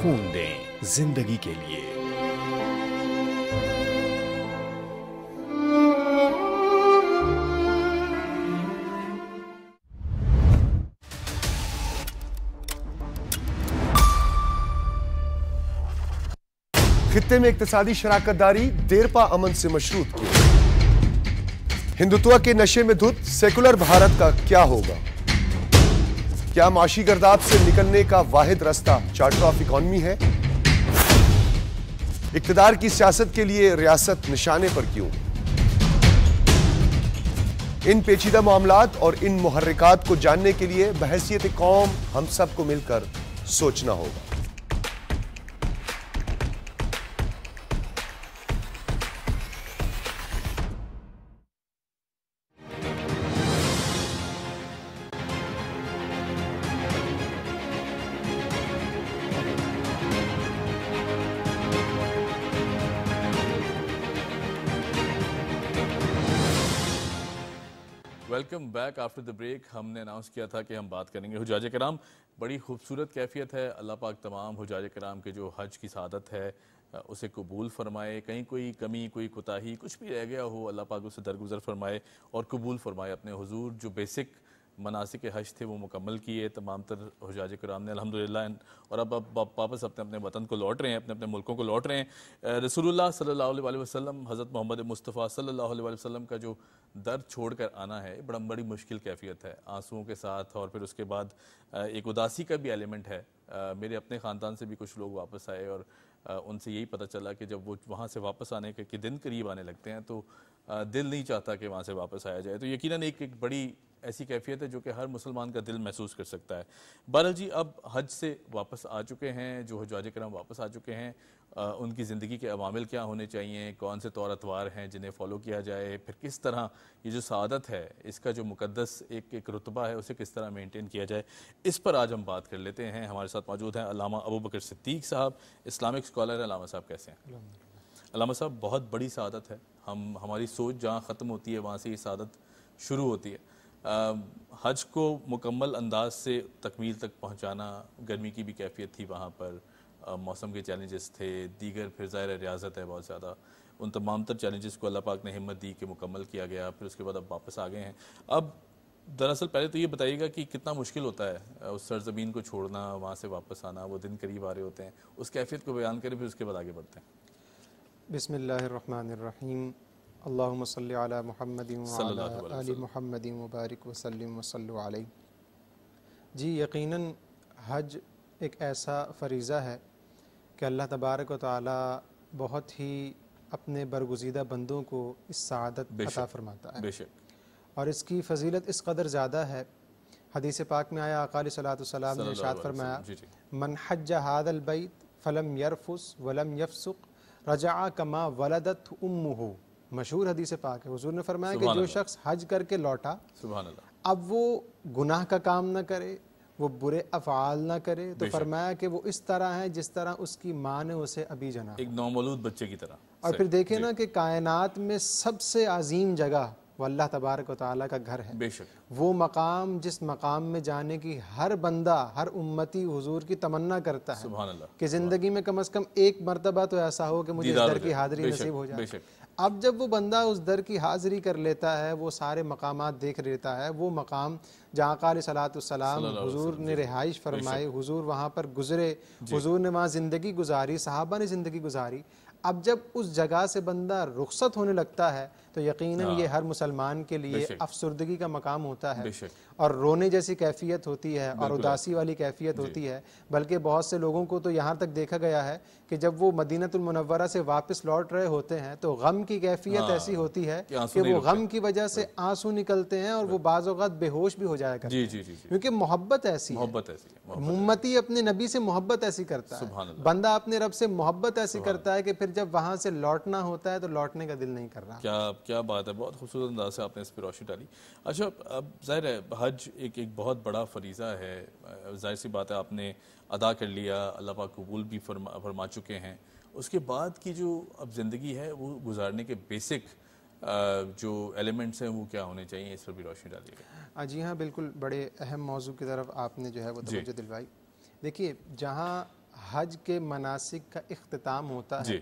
خون دیں زندگی کے لیے. خطے میں اقتصادی شراکت داری دیرپا امن سے مشروط کی. ہندوتوا کے نشے میں دھت سیکولر بھارت کا کیا ہوگا؟ کیا معاشی گرداب سے نکلنے کا واحد راستہ چارٹر آف اکانومی ہے؟ اقتدار کی سیاست کے لیے ریاست نشانے پر کیوں؟ ان پیچیدہ معاملات اور ان محرکات کو جاننے کے لیے بحیثیت قوم ہم سب کو مل کر سوچنا ہوگا۔ Welcome back after the break. ہم نے اناؤنس کیا تھا کہ ہم بات کریں گے حجاج کرام۔ بڑی خوبصورت کیفیت ہے، اللہ پاک تمام حجاج کرام کے جو حج کی سعادت ہے اسے قبول فرمائے، کہیں کوئی کمی کوئی کوتاہی کچھ بھی رہ گیا ہو اللہ پاک اسے درگزر فرمائے اور قبول فرمائے۔ اپنے حضور جو بیسک مناسک حج تھے وہ مکمل کیے تمام تر حجاج کرام نے الحمدللہ، اور اب واپس اپنے وطن کو لوٹ رہے ہیں، اپنے ملکوں کو لوٹ رہے ہیں۔ رسول اللہ صلی اللہ علیہ وسلم، حضرت محمد مصطفیٰ صلی اللہ علیہ وسلم کا جو درد چھوڑ کر آنا ہے بڑی مشکل کیفیت ہے، آنسوؤں کے ساتھ، اور پھر اس کے بعد ایک اداسی کا بھی ایلیمنٹ ہے۔ میرے اپنے خاندان سے بھی کچھ لوگ واپس آئے اور ان سے یہی پتہ چلا کہ جب وہ وہاں سے واپس آنے کے دن قریب آنے لگتے ہیں تو دل نہیں چاہتا کہ وہاں سے واپس آیا جائے۔ تو یقیناً ایک بڑی ایسی کیفیت ہے جو کہ ہر مسلمان کا دل محسوس کر سکتا ہے۔ بہرحال جی، اب حج سے واپس آ چکے ہیں جو حجاج کرام واپس آ چکے ہیں، ان کی زندگی کے عوامل کیا ہونے چاہیے، کون سے طور اتوار ہیں جنہیں فالو کیا جائے، پھر کس طرح یہ جو سعادت ہے اس کا جو مقدس ایک رتبہ ہے اسے کس طرح مینٹین کیا جائے، اس پر آج ہم بات کر لیتے ہیں۔ ہمارے ساتھ موجود ہیں علامہ ابوبکر صدیق صاحب، اسلامک اسکالر ہیں۔ علامہ صاحب کیسے ہیں؟ علامہ صاحب، بہت بڑی سعادت ہے، ہماری سوچ جہاں ختم ہوتی ہے وہاں سے یہ سعادت شروع ہوتی ہے۔ حج کو مکمل انداز سے تکمیل تک پہنچانا، گرمی کی بھی کیفیت تھی وہاں پر، موسم کے چیلنجز تھے، دیگر پھر ظاہر ریاضت ہے بہت زیادہ، ان تمام تر چیلنجز کو اللہ پاک نے ہمت دی کہ مکمل کیا گیا، پھر اس کے بعد اب واپس آ گئے ہیں۔ اب دراصل پہلے تو یہ بتائیے گا کہ کتنا مشکل ہوتا ہے اس سرزمین کو چھوڑنا، وہاں سے واپس آنا، وہ دن قریب آ رہے ہوتے ہیں، اس کیفیت کو بیان کریں، پھر اس کے بعد آگے بڑھتے ہیں۔ بسم اللہ الرحمن الرحیم، اللہم صلی علی محمد وعلی آل محمد وبارک وسلم وصلو علیہ۔ جی، یقیناً حج ایک ایسا فریضہ ہے کہ اللہ تبارک و تعالی بہت ہی اپنے برگزیدہ بندوں کو اس سعادت عطا فرماتا ہے، بے شک، اور اس کی فضیلت اس قدر زیادہ ہے۔ حدیث پاک میں آیا، آقا علیہ الصلوۃ والسلام نے ارشاد فرمایا، من حج ھذا البیت فلم یرفث ولم یفسق رجع کما ولدت امہ۔ مشہور حدیث پاک ہے، حضور نے فرمایا کہ جو شخص حج کر کے لوٹا، سبحان اللہ، اب وہ گناہ کا کام نہ کرے، وہ برے افعال نہ کرے، تو فرمایا کہ وہ اس طرح ہے جس طرح اس کی ماں نے اسے ابھی جنا، ایک نومولود بچے کی طرح۔ اور پھر دیکھیں نا کہ کائنات میں سب سے عظیم جگہ وہ اللہ تبارک و تعالیٰ کا گھر ہے، بے شک، وہ مقام جس مقام میں جانے کی ہر بندہ، ہر امتی حضور کی تمنا کرتا ہے، سبحان اللہ، کہ زندگی میں کم از کم ایک مرتبہ تو ایسا ہو کہ مجھے اس در کی حاضری نصیب ہو جائے۔ اب جب وہ بندہ اس در کی حاضری کر لیتا ہے، وہ سارے مقامات دیکھ لیتا ہے، وہ مقام جہاں آقا علیہ الصلوۃ والسلام حضور نے رہائش فرمائی، حضور وہاں پر گزرے، حضور نے وہاں زندگی گزاری، صحابہ نے زندگی گزاری، اب جب اس جگہ سے بندہ رخصت ہونے لگتا ہے تو یقیناً یہ ہر مسلمان کے لیے افسردگی کا مقام ہوتا ہے، اور رونے جیسی کیفیت ہوتی ہے، اور اداسی والی کیفیت ہوتی ہے۔ بلکہ بہت سے لوگوں کو تو یہاں تک دیکھا گیا ہے کہ جب وہ مدینۃ المنورہ سے واپس لوٹ رہے ہوتے ہیں تو غم کی کیفیت ایسی ہوتی ہے کہ وہ غم کی وجہ سے آنسو نکلتے ہیں، اور وہ بعض اوقات بے ہوش بھی ہو جایا کرتے ہیں، کیونکہ محبت ایسی ہے، امتی اپنے نبی سے محبت ایسی کرتا ہے، بندہ اپنے رب سے محبت ایسی کرتا ہے کہ پھر جب وہاں سے لوٹنا ہوتا ہے تو لوٹنے کا دل نہیں کر رہا۔ کیا بات ہے، بہت خوبصورت انداز سے آپ نے اس پہ روشنی ڈالی۔ اچھا، اب ظاہر ہے حج ایک بہت بڑا فریضہ ہے، ظاہر سی بات ہے آپ نے ادا کر لیا، اللہ پاک قبول بھی فرما چکے ہیں، اس کے بعد کی جو اب زندگی ہے وہ گزارنے کے بیسک جو ایلیمنٹس ہیں وہ کیا ہونے چاہیے، اس پر بھی روشنی ڈالیے گا۔ جی ہاں، بالکل، بڑے اہم موضوع کی طرف آپ نے جو ہے وہ توجہ دلوائی۔ دیکھیے، جہاں حج کے مناسک کا اختتام ہوتا ہے،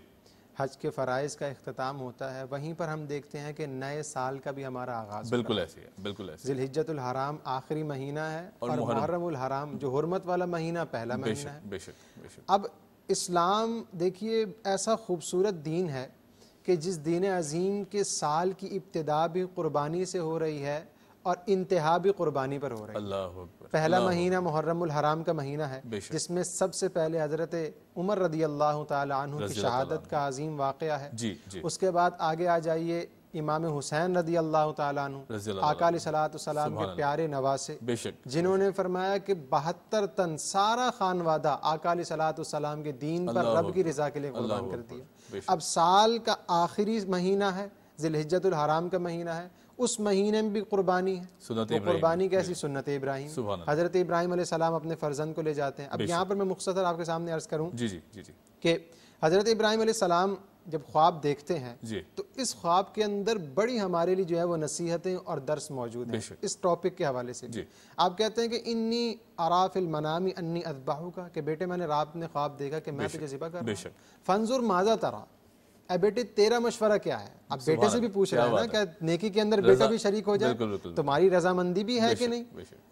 حج کے فرائض کا اختتام ہوتا ہے، وہیں پر ہم دیکھتے ہیں کہ نئے سال کا بھی ہمارا آغاز بالکل ایسے ہے، بالکل ایسے۔ ذی الحجۃ الحرام آخری مہینہ ہے، اور محرم الحرام جو حرمت والا مہینہ پہلا مہینہ ہے۔ بے شک۔ اب اسلام دیکھیے ایسا خوبصورت دین ہے کہ جس دین عظیم کے سال کی ابتدا بھی قربانی سے ہو رہی ہے اور انتہا بھی قربانی پر ہو رہی ہے۔ اللہ اکبر۔ پہلا مہینہ محرم الحرام کا مہینہ ہے، جس میں سب سے پہلے حضرت عمر رضی اللہ تعالی عنہ کی شہادت کا عظیم واقعہ ہے۔ اس کے بعد آگے آ جائیے، امام حسین رضی اللہ تعالیٰ عنہ آقا علیہ الصلوۃ والسلام کے پیارے نواسے بے شک جنہوں نے فرمایا کہ 72 تن سارا خانوادہ آقا علیہ الصلوۃ والسلام کے دین پر رب کی رضا کے لیے قربان کر دیا. اب سال کا آخری مہینہ ہے، ذی الحجۃ الحرام کا مہینہ ہے، اس مہینے میں بھی قربانی ہے. وہ قربانی کیسی؟ سنت ابراہیم. حضرت ابراہیم علیہ السلام اپنے فرزند کو لے جاتے ہیں. اب یہاں پر میں مختصر آپ کے سامنے عرض کروں کہ حضرت ابراہیم علیہ السلام جب خواب دیکھتے ہیں تو اس خواب کے اندر بڑی ہمارے لیے جو ہے وہ نصیحتیں اور درس موجود ہیں اس ٹاپک کے حوالے سے. آپ کہتے ہیں کہ انی ارا فی المنام انی اذبحک، کہ بیٹے میں نے رات میں خواب دیکھا کہ میں تجھے ذبح کر رہا ہوں. فانظر ماذا ترى، اے بیٹے تیرا مشورہ کیا ہے؟ اب بیٹے سے بھی پوچھ رہا ہے نا کہ نیکی کے اندر بیٹا بھی شریک ہو جائے، تمہاری رضامندی بھی ہے کہ نہیں؟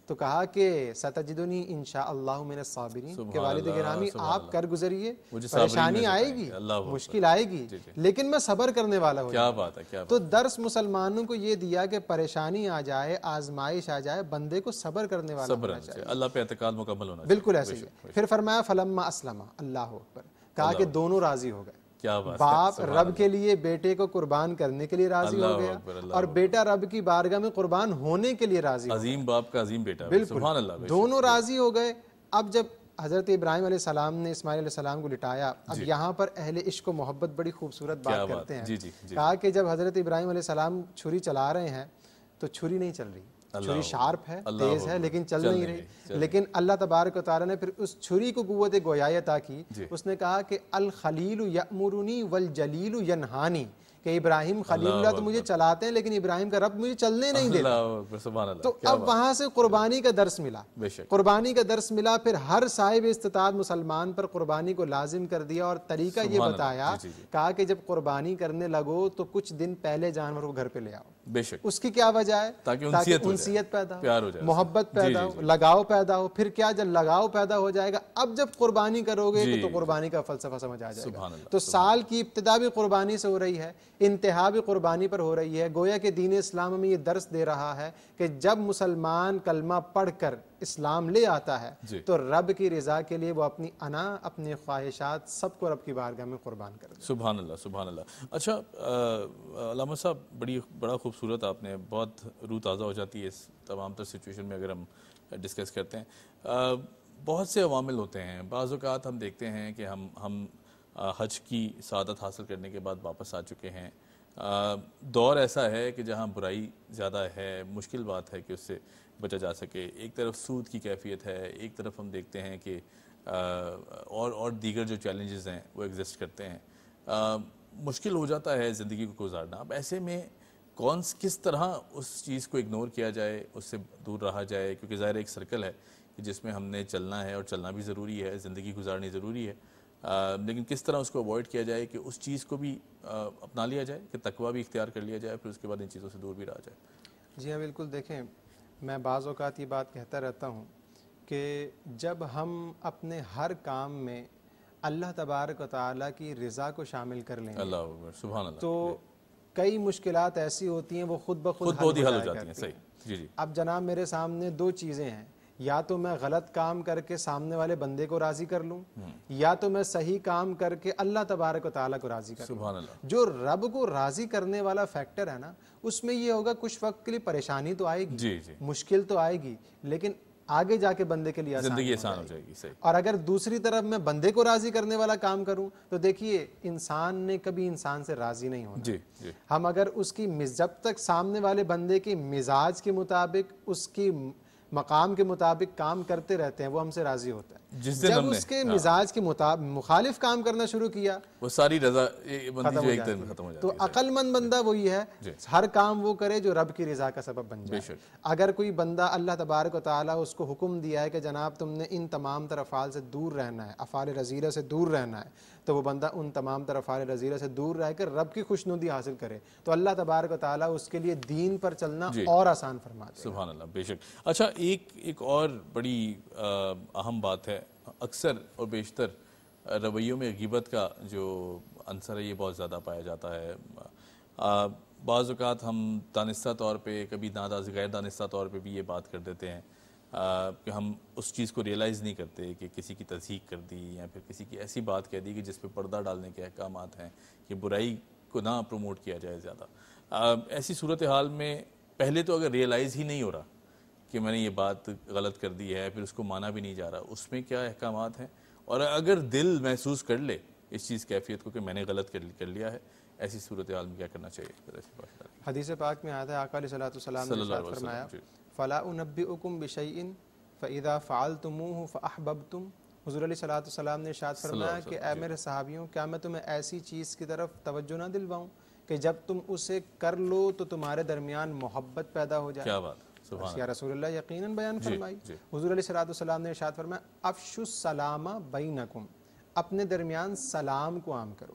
تو کہا کہ ستجدنی انشاءاللہ من الصابرین، کہ والد گرامی آپ کر گزریے، پریشانی آئے گی، مشکل آئے گی، لیکن میں صبر کرنے والا ہوں. کیا بات ہے. تو درس مسلمانوں کو یہ دیا کہ پریشانی آ جائے، آزمائش آ جائے، بندے کو صبر کرنے والا ہونا چاہیے، اللہ پہ اعتقاد مکمل ہونا چاہیے. بالکل ایسے ہی. پھر فرمایا فلما اسلم، اللہ اکبر، کہا کہ دونوں راضی ہو گئے. باپ رب کے لیے بیٹے کو قربان کرنے کے لیے راضی ہو گیا اور بیٹا رب کی بارگاہ میں قربان ہونے کے لیے راضی. عظیم باپ کا عظیم بیٹا. بالکل دونوں راضی ہو گئے. اب جب حضرت ابراہیم علیہ السلام نے اسماعیل علیہ السلام کو لٹایا، اب یہاں پر اہل عشق و محبت بڑی خوبصورت بات کرتے ہیں. کہا کہ جب حضرت ابراہیم علیہ السلام چھری چلا رہے ہیں تو چھری نہیں چل رہی، چھری شارپ ہے، تیز ہے، لیکن چل نہیں رہی. لیکن اللہ تبارک و تعالیٰ نے پھر اس چھری کو قوت گویائی عطا کی. اس نے کہا کہ الخلیل یأمرنی والجلیل ینہانی، کہ ابراہیم خلیل اللہ تو مجھے چلاتے ہیں لیکن ابراہیم کا رب مجھے چلنے نہیں دیتا. تو اب وہاں سے قربانی کا درس ملا، قربانی کا درس ملا. پھر ہر صاحب استطاعت مسلمان پر قربانی کو لازم کر دیا اور طریقہ یہ بتایا، کہا کہ جب قربانی کرنے لگو تو کچھ دن پہلے جانور کو گھر پہ لے آؤ. اس کی کیا وجہ ہے؟ تاکہ انسیت پیدا ہو، محبت پیدا ہو، لگاؤ پیدا ہو. پھر کیا، جب لگاؤ پیدا ہو جائے گا اب جب قربانی کرو گے تو قربانی کا فلسفہ سمجھ آ جائے گا. تو سال کی ابتدا بھی قربانی سے ہو رہی ہے، انتہا بھی قربانی پر ہو رہی ہے. گویا کہ دین اسلام میں یہ درس دے رہا ہے کہ جب مسلمان کلمہ پڑھ کر اسلام لے آتا ہے تو رب کی رضا کے لیے وہ اپنی انا، اپنی خواہشات سب کو رب کی بارگاہ میں قربان کر دے. سبحان اللہ سبحان اللہ. اچھا علامہ صاحب، بڑا خوبصورت، آپ نے بہت روح تازہ ہو جاتی ہے اس تمام تر سچویشن میں اگر ہم ڈسکس کرتے ہیں. بہت سے عوامل ہوتے ہیں. بعض اوقات ہم دیکھتے ہیں کہ ہم حج کی سعادت حاصل کرنے کے بعد واپس آ چکے ہیں. دور ایسا ہے کہ جہاں برائی زیادہ ہے، مشکل بات ہے کہ اس سے بچا جا سکے. ایک طرف سود کی کیفیت ہے، ایک طرف ہم دیکھتے ہیں کہ اور دیگر جو چیلنجز ہیں وہ ایگزسٹ کرتے ہیں. مشکل ہو جاتا ہے زندگی کو گزارنا. اب ایسے میں کس طرح اس چیز کو اگنور کیا جائے، اس سے دور رہا جائے؟ کیونکہ ظاہر ایک سرکل ہے جس میں ہم نے چلنا ہے اور چلنا بھی ضروری ہے، زندگی گزارنی ضروری ہے. لیکن کس طرح اس کو اوائڈ کیا جائے کہ اس چیز کو بھی اپنا لیا جائے، کہ تقویٰ بھی اختیار کر لیا جائے، پھر اس کے بعد ان چیزوں سے دور بھی رہا جائے؟ جی ہاں بالکل. دیکھیں، میں بعض اوقات یہ بات کہتا رہتا ہوں کہ جب ہم اپنے ہر کام میں اللہ تبارک و تعالیٰ کی رضا کو شامل کر لیں، اللہ اکبر، سبحان اللہ، تو کئی مشکلات ایسی ہوتی ہیں وہ خود بخود حل ہو جاتی ہیں. صحیح. جی. اب جناب میرے سامنے دو چیزیں ہیں، یا تو میں غلط کام کر کے سامنے والے بندے کو راضی کر لوں، یا تو میں صحیح کام کر کے اللہ تبارک و تعالیٰ کو راضی کر لوں. سبحان اللہ. جو رب کو راضی کرنے والا فیکٹر ہے نا، اس میں یہ ہوگا کچھ وقت کے لیے پریشانی تو آئے گی، مشکل تو آئے گی، لیکن آگے جا کے بندے کے لیے زندگی آسان ہو جائے گی. صحیح. اور اگر دوسری طرف میں بندے کو راضی کرنے والا کام کروں تو دیکھیے انسان نے کبھی انسان سے راضی نہیں ہونا. ہم اگر اس کی جب تک سامنے والے بندے کے مزاج کے مطابق، اس کی مقام کے مطابق کام کرتے رہتے ہیں، وہ ہم سے راضی ہوتا ہے. جب اس کے مزاج کے مخالف کام کرنا شروع کیا وہ ساری رضا ختم ہو جاتی ہے. تو عقل مند بندہ وہی ہے ہر کام وہ کرے جو رب کی رضا کا سبب بن جائے. اگر کوئی بندہ اللہ تبارک و تعالیٰ اس کو حکم دیا ہے کہ جناب تم نے ان تمام تر افعال سے دور رہنا ہے، افعال رذیلہ سے دور رہنا ہے، تو وہ بندہ ان تمام تر افعال رذیلہ سے دور رہ کر رب کی خوشنودی حاصل کرے تو اللہ تبارک و تعالیٰ اس کے لیے دین پر چلنا اور آسان فرما دے. سبحان اللہ. بے شک. اچھا ایک اور بڑی اہم بات ہے، اکثر اور بیشتر رویوں میں غیبت کا جو عنصر ہے یہ بہت زیادہ پایا جاتا ہے. بعض اوقات ہم دانستہ طور پہ، کبھی غیر دانستہ طور پہ بھی یہ بات کر دیتے ہیں کہ ہم اس چیز کو ریئلائز نہیں کرتے کہ کسی کی تصدیق کر دی یا پھر کسی کی ایسی بات کہہ دی کہ جس پہ پردہ ڈالنے کے احکامات ہیں کہ برائی کو نہ پروموٹ کیا جائے زیادہ. ایسی صورتحال میں پہلے تو اگر ریئلائز ہی نہیں ہو رہا کہ میں نے یہ بات غلط کر دی ہے، پھر اس کو مانا بھی نہیں جا رہا، اس میں کیا احکامات ہیں؟ اور اگر دل محسوس کر لے اس چیز کیفیت کو کہ میں نے غلط کر لیا ہے، ایسی صورتحال میں کیا کرنا چاہیے؟ حدیث پاک میں آتا ہے آقا علیہ السلام نے ارشاد فرمایا فَلَا أُنَبِّئُكُم بِشَيْءٍ فَإِذَا فَعَلْتُمُوهُ فَأَحْبَبْتُم۔ حضور علیہ السلام نے ارشاد فرمایا کہ اے میرے صحابیوں، کیا میں تمہیں ایسی چیز کی طرف توجہ نہ دلواؤں کہ جب تم اسے کر لو تو تمہارے درمیان محبت پیدا ہو جائے؟ کیا بات، یا رسول اللہ یقیناً بیان فرمائی۔ حضور علیہ السلام نے ارشاد فرمایا افشوا السلام بینکم، اپنے درمیان سلام کو عام کرو۔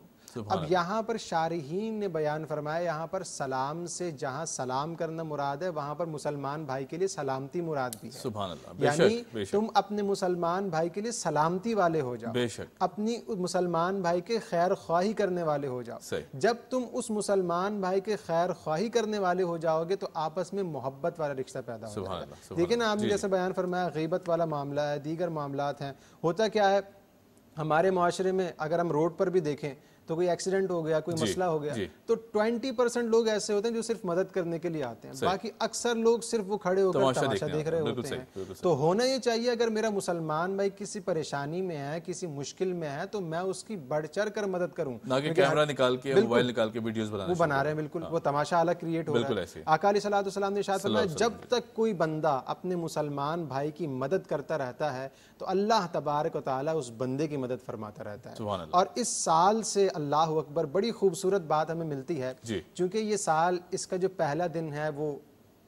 اب یہاں پر شارحین نے بیان فرمایا یہاں پر سلام سے جہاں سلام کرنا مراد ہے وہاں پر مسلمان بھائی کے لیے سلامتی مراد بھی ہے۔ سبحان اللہ، یعنی تم اپنے مسلمان بھائی کے لیے سلامتی والے ہو جاؤ، بے شک اپنی مسلمان بھائی کے خیر خواہی کرنے والے ہو جاؤ۔ جب تم اس مسلمان بھائی کے خیر خواہی کرنے والے ہو جاؤ گے تو آپس میں محبت والا رشتہ پیدا ہو جائے گا۔ دیکھیں نا، آپ نے جیسے بیان فرمایا غیبت والا معاملہ ہے، دیگر معاملات ہیں۔ ہوتا کیا ہے ہمارے معاشرے میں، اگر ہم روڈ پر بھی دیکھیں تو کوئی ایکسیڈنٹ ہو گیا، کوئی مسئلہ ہو گیا تو 20% لوگ ایسے ہوتے ہیں جو صرف مدد کرنے کے لیے آتے ہیں، باقی اکثر لوگ صرف وہ کھڑے ہو کر تماشا دیکھ رہے ہوتے ہیں۔ تو ہونا یہ چاہیے اگر میرا مسلمان بھائی کسی پریشانی میں ہے، کسی مشکل میں ہے تو میں اس کی بڑھ چڑھ کر مدد کروں، نہ کہ کیمرہ نکال کے موبائل نکال کے ویڈیوز وہ بنا رہے ہیں، بالکل وہ تماشا الگ کریٹ ہو رہا ہے۔ آقا علیہ السلام نے ارشاد فرمایا جب تک کوئی بندہ اپنے مسلمان بھائی کی مدد کرتا رہتا ہے تو اللہ تبارک و تعالیٰ اس بندے کی مدد فرماتا رہتا ہے۔ اور اس سال سے اللہ اکبر بڑی خوبصورت بات ہمیں ملتی ہے، چونکہ یہ سال اس کا جو پہلا دن ہے وہ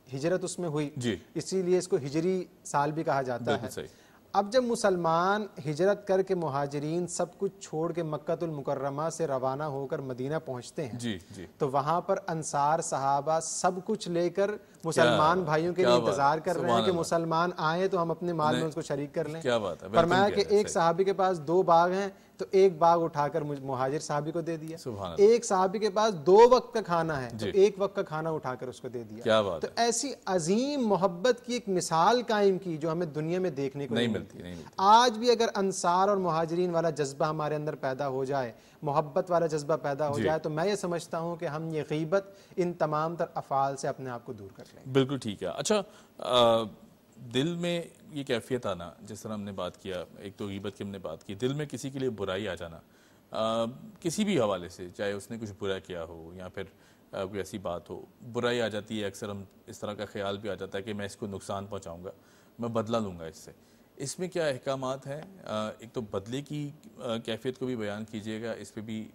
ہجرت اس میں ہوئی، اسی لیے اس کو ہجری سال بھی کہا جاتا ہے۔ اب جب مسلمان ہجرت کر کے مہاجرین سب کچھ چھوڑ کے مکہ المکرمہ سے روانہ ہو کر مدینہ پہنچتے ہیں تو وہاں پر انصار صحابہ سب کچھ لے کر مسلمان بھائیوں کے لیے انتظار کر رہے ہیں کہ مسلمان آئیں تو ہم اپنے مال میں اس کو شریک کر لیں۔ فرمایا کہ ایک صحابی کے پاس 2 باغ ہیں تو ایک باغ اٹھا کر مہاجر صحابی کو دے دیا، ایک صحابی کے پاس 2 وقت کا کھانا ہے تو ایک وقت کا کھانا اٹھا کر اس کو دے دیا۔ تو ایسی عظیم محبت کی ایک مثال قائم کی جو ہمیں دنیا میں دیکھنے کو نہیں ملتی۔ آج بھی اگر انصار اور مہاجرین والا جذبہ ہمارے اندر پیدا ہو جائے، محبت والا جذبہ پیدا ہو جائے تو میں یہ سمجھتا ہوں کہ ہم یہ غیبت ان تمام تر افعال سے اپنے آپ کو دور کر لیں۔ بالکل ٹھیک ہے۔ اچھا، دل میں یہ کیفیت آنا، جس طرح ہم نے بات کیا، ایک تو غیبت کی ہم نے بات کی، دل میں کسی کے لیے برائی آ جانا کسی بھی حوالے سے، چاہے اس نے کچھ برا کیا ہو یا پھر کوئی ایسی بات ہو، برائی آ جاتی ہے۔ اکثر ہم اس طرح کا خیال بھی آ جاتا ہے کہ میں اس کو نقصان پہنچاؤں گا، میں بدلہ لوں گا اس سے۔ اس میں کیا احکامات ہیں؟ ایک تو بدلے کی کیفیت کو بھی بیان کیجیے گا، اس پہ بھی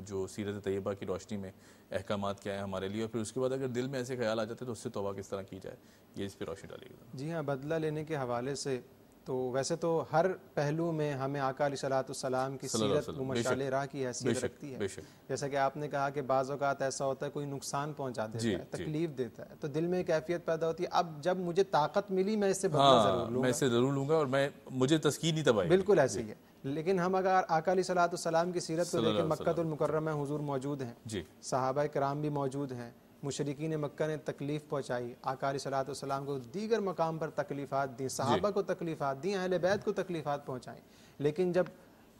جو سیرت طیبہ کی روشنی میں احکامات کیا ہیں ہمارے لیے، اور پھر اس کے بعد اگر دل میں ایسے خیال آ جاتے ہیں تو اس سے توبہ کس طرح کی جائے، یہ اس پہ روشنی ڈالیے گا۔ جی ہاں، بدلہ لینے کے حوالے سے تو ویسے تو ہر پہلو میں ہمیں آقا علیہ السلام کی سیرت مشعل راہ کی حیثیت رکھتی ہے۔ جیسا کہ آپ نے کہا کہ بعض اوقات ایسا ہوتا ہے کوئی نقصان پہنچا دیتا ہے، تکلیف دیتا ہے، تو دل میں کیفیت پیدا ہوتی ہے اب جب مجھے طاقت ملی میں اس سے بدلہ ضرور لوں گا، میں اس سے ضرور لوں گا اور مجھے تسکین نہیں تب آئے گی۔ بالکل ایسے ہی ہے۔ لیکن ہم اگر آقا علیہ السلام کی سیرت کو دیکھیں، مکہ المکرمہ میں حضور موجود ہیں، صحابہ کرام بھی موجود ہیں، مشرکین مکہ نے تکلیف پہنچائی، آقا علیہ السلام کو دیگر مقام پر تکلیفات دیں، صحابہ کو تکلیفات دیں، اہل بیت کو تکلیفات پہنچائیں، لیکن جب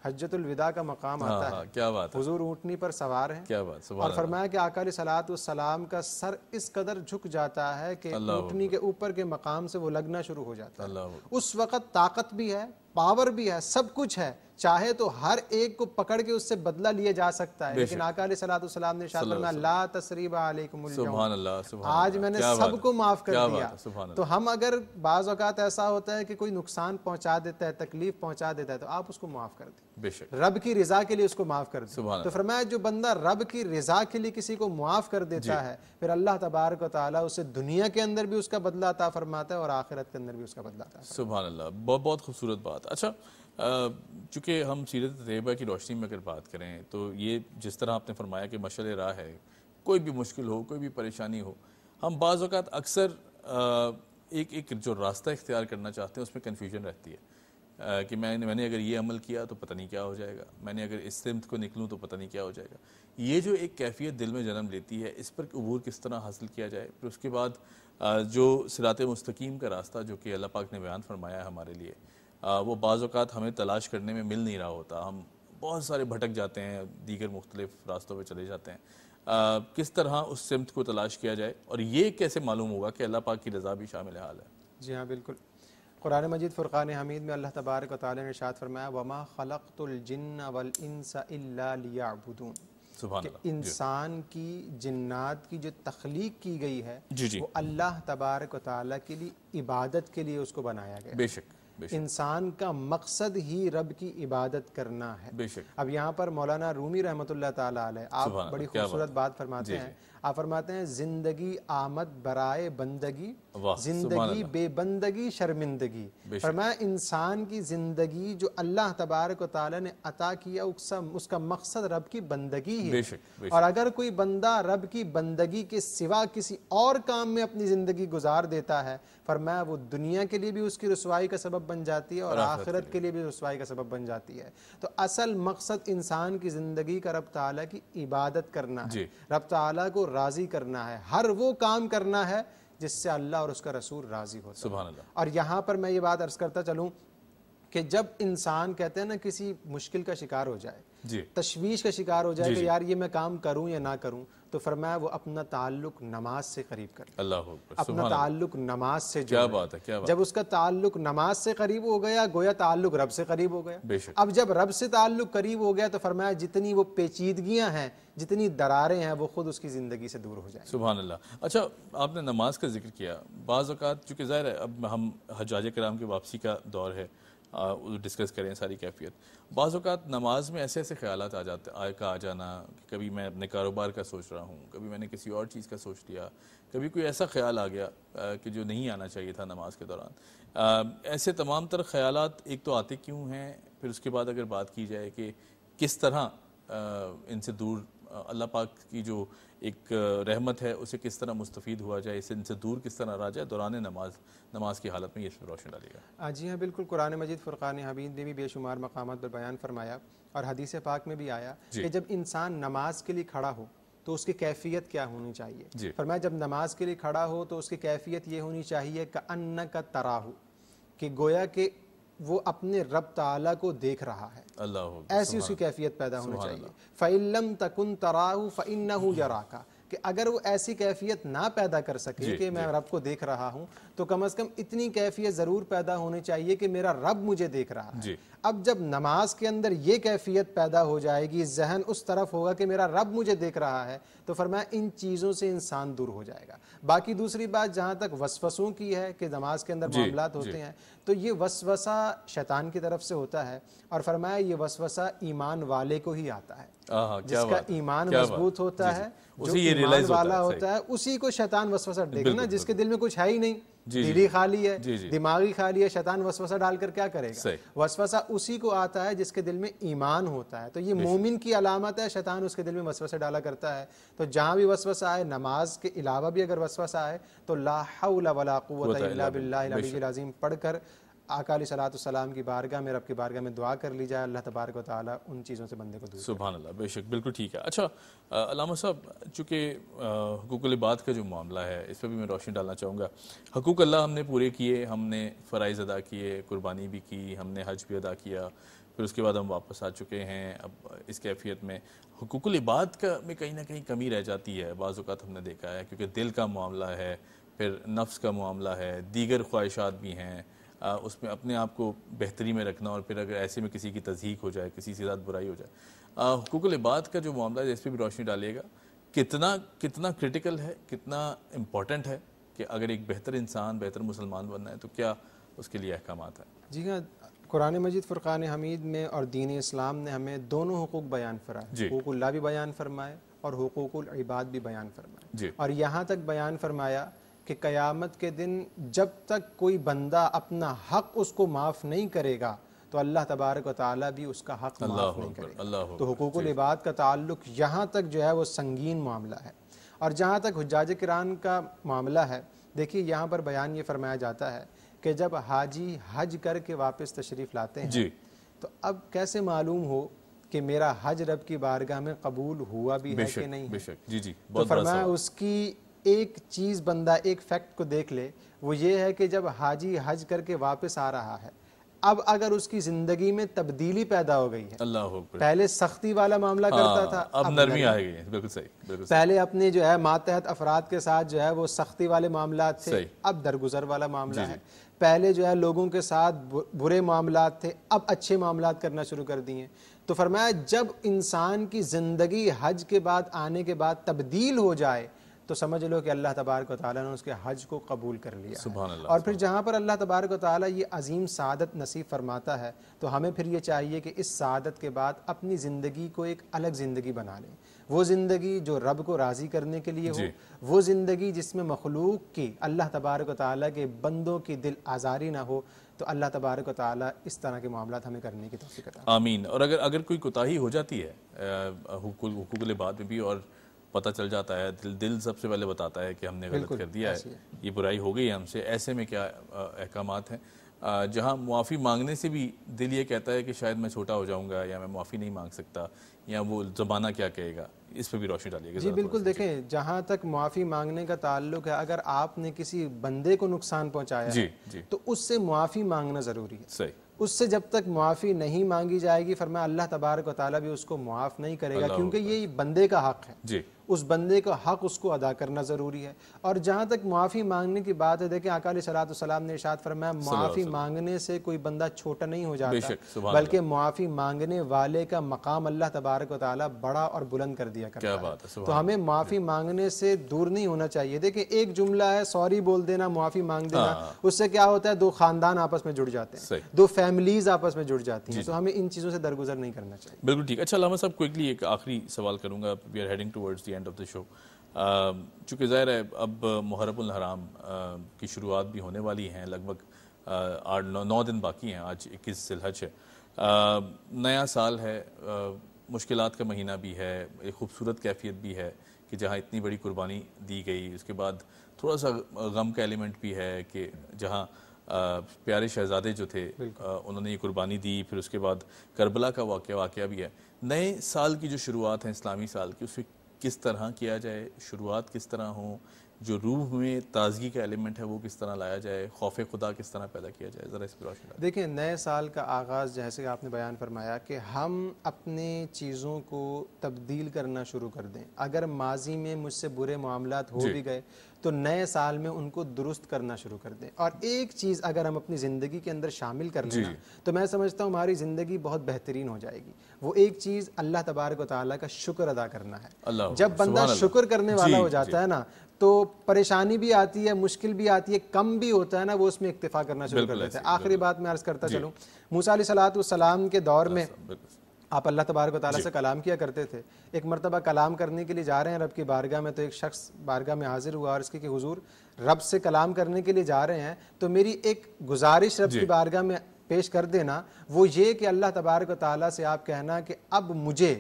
حجۃ الوداع کا مقام آتا ہے، کیا بات ہے، حضور اونٹنی پر سوار ہیں اور فرمایا کہ آقا علیہ السلام کا سر اس قدر جھک جاتا ہے کہ اونٹنی کے اوپر کے مقام سے وہ لگنا شروع ہو جاتا ہے۔ اس وقت طاقت بھی ہے، پاور بھی ہے، سب کچھ ہے، چاہے تو ہر ایک کو پکڑ کے اس سے بدلہ لیا جا سکتا ہے، لیکن آقا علیہ السلام نے ارشاد فرمایا لا تثریب علیکم اليوم، آج میں نے سب کو معاف کر دیا۔ تو ہم اگر بعض اوقات ایسا ہوتا ہے کہ کوئی نقصان پہنچا دیتا ہے، تکلیف پہنچا دیتا ہے تو آپ اس کو معاف کر دیں، رب کی رضا کے لیے اس کو معاف کر دیں۔ تو فرمایا جو بندہ رب کی رضا کے لیے کسی کو معاف کر دیتا ہے پھر اللہ تبارک و تعالیٰ اسے دنیا کے اندر بھی اس کا بدلہ عطا فرماتا ہے اور آخرت کے اندر بھی اس کا بدلہ عطا فرماتا ہے۔ سبحان اللہ، بہت بہت خوبصورت بات۔ اچھا، چونکہ ہم سیرت طیبہ کی روشنی میں اگر بات کریں تو یہ جس طرح آپ نے فرمایا کہ مشعل راہ ہے، کوئی بھی مشکل ہو، کوئی بھی پریشانی ہو، ہم بعض اوقات اکثر ایک جو راستہ اختیار کرنا چاہتے ہیں اس میں کنفیوژن رہتی ہے کہ میں نے اگر یہ عمل کیا تو پتہ نہیں کیا ہو جائے گا، میں نے اگر اس سمت کو نکلوں تو پتہ نہیں کیا ہو جائے گا۔ یہ جو ایک کیفیت دل میں جنم لیتی ہے، اس پر عبور کس طرح حاصل کیا جائے؟ پھر اس کے بعد جو صراط مستقیم کا راستہ جو کہ اللہ پاک نے بیان فرمایا ہے ہمارے لیے، وہ بعض اوقات ہمیں تلاش کرنے میں مل نہیں رہا ہوتا، ہم بہت سارے بھٹک جاتے ہیں، دیگر مختلف راستوں پہ چلے جاتے ہیں۔ کس طرح اس سمت کو تلاش کیا جائے اور یہ کیسے معلوم ہوگا کہ اللہ پاک کی رضا بھی شامل حال ہے؟ جی ہاں بالکل، قرآن مجید فرقان حمید میں اللہ تبارک و تعالی نے ارشاد فرمایا وَمَا خَلَقْتُ الْجِنَّ وَالْإِنسَ إِلَّا لِيَعْبُدُونَ، سبحان کہ اللہ، انسان کی جنات کی جو تخلیق کی گئی ہے جی وہ اللہ تبارک و تعالی کے لیے عبادت کے لیے اس کو بنایا گیا۔ بے شک بے شک انسان کا مقصد ہی رب کی عبادت کرنا ہے۔ بے شک۔ اب یہاں پر مولانا رومی رحمۃ اللہ تعالی علیہ آپ سبحان بڑی اللہ، کیا خوبصورت بات فرماتے ہیں، آپ فرماتے ہیں زندگی آمد برائے بندگی، زندگی بے بندگی شرمندگی۔ فرمایا انسان کی زندگی جو اللہ تبارک و تعالی نے عطا کیا اس کا مقصد رب کی بندگی ہی ہے، اور اگر کوئی بندہ رب کی بندگی کے سوا کسی اور کام میں اپنی زندگی گزار دیتا ہے، فرمایا وہ دنیا کے لیے بھی اس کی رسوائی کا سبب بن جاتی ہے اور آخرت کے لیے بھی رسوائی کا سبب بن جاتی ہے۔ تو اصل مقصد انسان کی زندگی کا رب تعالیٰ کی عبادت کرنا ہے، رب تعالیٰ کو راضی کرنا ہے، ہر وہ کام کرنا ہے جس سے اللہ اور اس کا رسول راضی ہوتا ہے۔ سبحان اللہ۔ اور یہاں پر میں یہ بات عرض کرتا چلوں کہ جب انسان کہتے ہیں نا کسی مشکل کا شکار ہو جائے، تشویش کا شکار ہو جائے کہ یار یہ میں کام کروں یا نہ کروں، تو فرمایا وہ اپنا تعلق نماز سے قریب کرے، اللہ اپنا تعلق نماز سے کیا بات ہے، کیا بات۔ جب اس کا تعلق نماز سے قریب ہو گیا گویا تعلق رب سے قریب ہو گیا۔ اب جب رب سے تعلق قریب ہو گیا تو فرمایا جتنی وہ پیچیدگیاں ہیں، جتنی دراریں ہیں، وہ خود اس کی زندگی سے دور ہو جائیں۔ سبحان اللہ۔ اچھا، آپ نے نماز کا ذکر کیا، بعض اوقات چونکہ ظاہر ہے اب ہم حجاج کرام کی واپسی کا دور ہے، ڈسکس کریں ساری کیفیت، بعض اوقات نماز میں ایسے ایسے خیالات آ جانا کہ کبھی میں اپنے کاروبار کا سوچ رہا ہوں، کبھی میں نے کسی اور چیز کا سوچ لیا، کبھی کوئی ایسا خیال آ گیا کہ جو نہیں آنا چاہیے تھا نماز کے دوران۔ ایسے تمام تر خیالات ایک تو آتے کیوں ہیں، پھر اس کے بعد اگر بات کی جائے کہ کس طرح ان سے دور، اللہ پاک کی جو ایک رحمت ہے اسے کس طرح مستفید ہوا جائے، ان سے دور کس طرح رہا جائے دوران نماز کی حالت میں، یہ اس میں روشن ڈالے گا۔ جی ہاں بالکل، قرآن مجید فرقان حمید نے بھی بے شمار مقامات پر بیان فرمایا اور حدیث پاک میں بھی آیا کہ جب انسان نماز کے لیے کھڑا ہو تو اس کی کیفیت کیا ہونی چاہیے۔ فرمایا جب نماز کے لیے کھڑا ہو تو اس کی کیفیت یہ ہونی چاہیے کأنک تراہ، کہ گویا کہ وہ اپنے رب تعالیٰ کو دیکھ رہا ہے، ایسی اس کی کیفیت پیدا ہونی چاہیے۔ فَإِن لَمْ تَكُنْ تَرَاهُ فَإِنَّهُ يَرَاكَ، کہ اگر وہ ایسی کیفیت نہ پیدا کر سکے کہ میں رب کو دیکھ رہا ہوں تو کم از کم اتنی کیفیت ضرور پیدا ہونی چاہیے کہ میرا رب مجھے دیکھ رہا ہے۔ اب جب نماز کے اندر یہ کیفیت پیدا ہو جائے گی، ذہن اس طرف ہوگا کہ میرا رب مجھے دیکھ رہا ہے، تو فرمایا ان چیزوں سے انسان دور ہو جائے گا۔ باقی دوسری بات جہاں تک وسوسوں کی ہے کہ نماز کے اندر معاملات ہوتے ہیں، تو یہ وسوسہ شیطان کی طرف سے ہوتا ہے، اور فرمایا یہ وسوسہ ایمان والے کو ہی آتا ہے، جس کا ایمان مضبوط ہوتا ہے، جو ایمان والا ہوتا ہے، اسی کو شیطان وسوسہ دیکھنا، جس کے دل میں کچھ ہے ہی نہیں، دلی خالی ہے، دماغی خالی ہے، شیطان وسوسہ ڈال کر کیا کرے گا؟ وسوسہ اسی کو آتا ہے جس کے دل میں ایمان ہوتا ہے۔ تو یہ مومن کی علامت ہے، شیطان اس کے دل میں وسوسہ ڈالا کرتا ہے۔ تو جہاں بھی وسوسہ آئے، نماز کے علاوہ بھی اگر وسوسہ آئے تو لا حول ولا قوت الا باللہ العلی العظیم پڑھ کر آقا علیہ الصلوۃ والسلام کی بارگاہ میں، رب کی بارگاہ میں دعا کر لی جائے، اللہ تبارک و تعالیٰ ان چیزوں سے بندے کو دور کرے۔ سبحان اللہ، بے شک، بالکل ٹھیک ہے۔ اچھا علامہ صاحب، چونکہ حقوق العباد کا جو معاملہ ہے اس پہ بھی میں روشنی ڈالنا چاہوں گا۔ حقوق اللہ ہم نے پورے کیے، ہم نے فرائض ادا کیے، قربانی بھی کی، ہم نے حج بھی ادا کیا، پھر اس کے بعد ہم واپس آ چکے ہیں۔ اب اس کیفیت میں حقوق العباد کا میں کہیں نہ کہیں کمی رہ جاتی ہے، بعض اوقات ہم نے دیکھا ہے، کیونکہ دل کا معاملہ ہے، پھر نفس کا معاملہ ہے، دیگر خواہشات بھی ہیں، اس میں اپنے آپ کو بہتری میں رکھنا، اور پھر اگر ایسے میں کسی کی تضحیق ہو جائے، کسی سے زیادہ برائی ہو جائے۔ حقوق العباد کا جو معاملہ ہے اس پہ بھی روشنی ڈالیے گا، کتنا کرٹیکل ہے، کتنا امپورٹنٹ ہے کہ اگر ایک بہتر انسان، بہتر مسلمان بننا ہے تو کیا اس کے لیے احکامات ہیں؟ جی ہاں، قرآن مجید فرقان حمید میں اور دین اسلام نے ہمیں دونوں حقوق بیان فرمائے، حقوق اللہ بھی بیان فرمائے اور حقوق العباد بھی بیان فرمائے، اور یہاں تک بیان فرمایا کہ قیامت کے دن جب تک کوئی بندہ اپنا حق اس کو معاف نہیں کرے گا تو اللہ تبارک و تعالیٰ بھی اس کا حق معاف نہیں کرے گا۔ تو حقوق العباد کا تعلق یہاں تک جو ہے وہ سنگین معاملہ ہے۔ اور جہاں تک حجاج کرام کا معاملہ ہے، دیکھیے یہاں پر بیان یہ فرمایا جاتا ہے کہ جب حاجی حج کر کے واپس تشریف لاتے ہیں تو اب کیسے معلوم ہو کہ میرا حج رب کی بارگاہ میں قبول ہوا بھی ہے کہ نہیں ہے؟ تو فرمایا اس کی ایک چیز بندہ ایک فیکٹ کو دیکھ لے، وہ یہ ہے کہ جب حاجی حج کر کے واپس آ رہا ہے، اب اگر اس کی زندگی میں تبدیلی پیدا ہو گئی ہے, اللہ اکبر, پہلے سختی والا معاملہ کرتا تھا, اب نرمی آ گئی ہے, بالکل صحیح, بالکل صحیح. پہلے اپنے جو ہے ماتحت افراد کے ساتھ جو ہے وہ سختی والے معاملات تھے, اب درگزر والا معاملہ ہے. پہلے جو ہے لوگوں کے ساتھ برے معاملات تھے, اب اچھے معاملات کرنا شروع کر دیے. تو فرمایا جب انسان کی زندگی حج کے بعد آنے کے بعد تبدیل ہو جائے تو سمجھ لو کہ اللہ تبارک و تعالیٰ نے اس کے حج کو قبول کر لیا. سبحان اللہ. اور پھر جہاں پر اللہ تبارک و تعالیٰ یہ عظیم سعادت نصیب فرماتا ہے تو ہمیں پھر یہ چاہیے کہ اس سعادت کے بعد اپنی زندگی کو ایک الگ زندگی بنا لیں. وہ زندگی جو رب کو راضی کرنے کے لیے ہو, وہ زندگی جس میں مخلوق کی, اللہ تبارک و تعالیٰ کے بندوں کی دل آزاری نہ ہو. تو اللہ تبارک و تعالیٰ اس طرح کے معاملات ہمیں کرنے کی توفیق عطا. آمین. اور اگر کوئی کوتاہی ہو جاتی ہے حقوق العباد میں بھی, اور پتہ چل جاتا ہے, دل سب سے پہلے بتاتا ہے کہ ہم نے غلط کر دیا ہے, یہ برائی ہو گئی ہے ہم سے, ایسے میں کیا احکامات ہیں جہاں معافی مانگنے سے بھی دل یہ کہتا ہے کہ شاید میں چھوٹا ہو جاؤں گا, یا میں معافی نہیں مانگ سکتا, یا وہ زمانہ کیا کہے گا, اس پہ بھی روشنی ڈالیے گا. جی بالکل, دیکھیں جہاں تک معافی مانگنے کا تعلق ہے, اگر آپ نے کسی بندے کو نقصان پہنچایا ہے تو اس سے معافی مانگنا ضروری ہے. صحیح. اس سے جب تک معافی نہیں مانگی جائے گی فرمایا اللہ تبارک و تعالیٰ بھی اس کو معاف نہیں کرے گا, کیونکہ یہ بندے کا حق ہے. جی, اس بندے کا حق اس کو ادا کرنا ضروری ہے. اور جہاں تک معافی مانگنے کی بات ہے, دیکھیں آقا علیہ الصلوۃ والسلام نے ارشاد فرمایا معافی مانگنے سے کوئی بندہ چھوٹا نہیں ہو جاتا, بلکہ معافی مانگنے والے کا مقام اللہ تبارک و تعالیٰ بڑا اور بلند کر دیا کرتا ہے. تو ہمیں معافی مانگنے سے دور نہیں ہونا چاہیے. دیکھیں ایک جملہ ہے سوری بول دینا, معافی مانگ دینا, اس سے کیا ہوتا ہے, دو خاندان آپس میں جڑ جاتے ہیں, دو فیملیز آپس میں جڑ جاتی ہیں. تو ہمیں ان چیزوں سے درگزر نہیں کرنا چاہیے. بالکل ٹھیک. اچھا علامہ صاحب, کوئکلی ایک آخری سوال کروں گا, we are heading towards the end of the show. چونکہ ظاہر ہے اب محرم الحرام کی شروعات بھی ہونے والی ہیں, لگ بھگ 9 دن باقی ہیں, آج 21 ذی الحج ہے, نیا سال ہے, مشکلات کا مہینہ بھی ہے, ایک خوبصورت کیفیت بھی ہے کہ جہاں اتنی بڑی قربانی دی گئی, اس کے بعد تھوڑا سا غم کا ایلیمنٹ بھی ہے کہ جہاں پیارے شہزادے جو تھے انہوں نے یہ قربانی دی, پھر اس کے بعد کربلا کا واقعہ بھی ہے. نئے سال کی جو شروعات ہیں اسلامی سال کی, اس سے کس طرح کیا جائے, شروعات کس طرح ہوں, جو روح میں تازگی کا ایلیمنٹ ہے وہ کس طرح لایا جائے, خوف خدا کس طرح پیدا کیا جائے, ذرا اس پر روشنی ڈالیں. دیکھیں نئے سال کا آغاز جیسے کہ آپ نے بیان فرمایا کہ ہم اپنے چیزوں کو تبدیل کرنا شروع کر دیں. اگر ماضی میں مجھ سے برے معاملات ہو بھی گئے تو نئے سال میں ان کو درست کرنا شروع کر دیں. اور ایک چیز اگر ہم اپنی زندگی کے اندر شامل کر لیں تو میں سمجھتا ہوں ہماری زندگی بہت بہترین ہو جائے گی. وہ ایک چیز اللہ تبارک و تعالیٰ کا شکر ادا کرنا ہے. جب بندہ شکر کرنے والا ہو جاتا ہے نا تو پریشانی بھی آتی ہے, مشکل بھی آتی ہے, کم بھی ہوتا ہے نا, وہ اس میں اکتفا کرنا شروع کر دیتا ہے. آخری بات میں عرض کرتا چلوں, موسیٰ علیہ الصلوۃ والسلام کے دور میں آپ اللہ تبارک و تعالیٰ سے کلام کیا کرتے تھے. ایک مرتبہ کلام کرنے کے لیے جا رہے ہیں رب کی بارگاہ میں, تو ایک شخص بارگاہ میں حاضر ہوا اور اس کی کہ حضور رب سے کلام کرنے کے لیے جا رہے ہیں, تو میری ایک گزارش رب کی بارگاہ میں پیش کر دینا, وہ یہ کہ اللہ تبارک و تعالیٰ سے آپ کہنا کہ اب مجھے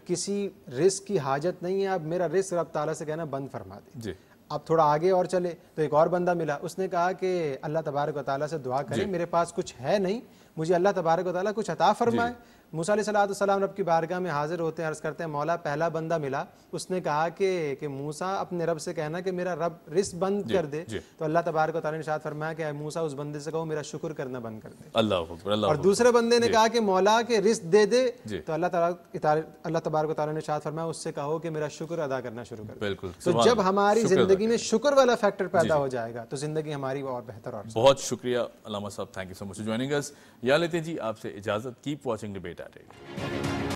کسی رزق کی حاجت نہیں ہے, اب میرا رزق رب تعالیٰ سے کہنا بند فرما دے. اب تھوڑا آگے اور چلے تو ایک اور بندہ ملا, اس نے کہا کہ اللہ تبارک و تعالیٰ سے دعا کریں, میرے پاس کچھ ہے نہیں, مجھے اللہ تبارک و تعالیٰ کچھ عطا فرمائے. موسیٰ علیہ الصلوۃ والسلام رب کی بارگاہ میں حاضر ہوتے ہیں, عرض کرتے ہیں مولا پہلا بندہ ملا, اس نے کہا کہ موسیٰ اپنے رب سے کہنا کہ میرا رب رزق بند کر دے. تو اللہ تبارک و تعالیٰ نے ارشاد فرمایا کہ اے موسیٰ اس بندے سے کہو میرا شکر کرنا بند کر دے. اللہ اکبر. اور دوسرے بندے نے کہا کہ مولا کہ رزق دے دے, تو اللہ تبارک و تعالیٰ نے ارشاد فرمایا اس سے کہو کہ میرا شکر ادا کرنا شروع کر دے. تو جب ہماری زندگی میں شکر والا فیکٹر پیدا ہو جائے گا تو زندگی ہماری اور بہتر. اور بہت شکریہ علامہ صاحب, thank you so much for joining اس. یا لیتے جی آپ سے اجازت. Keep watching debate at 8.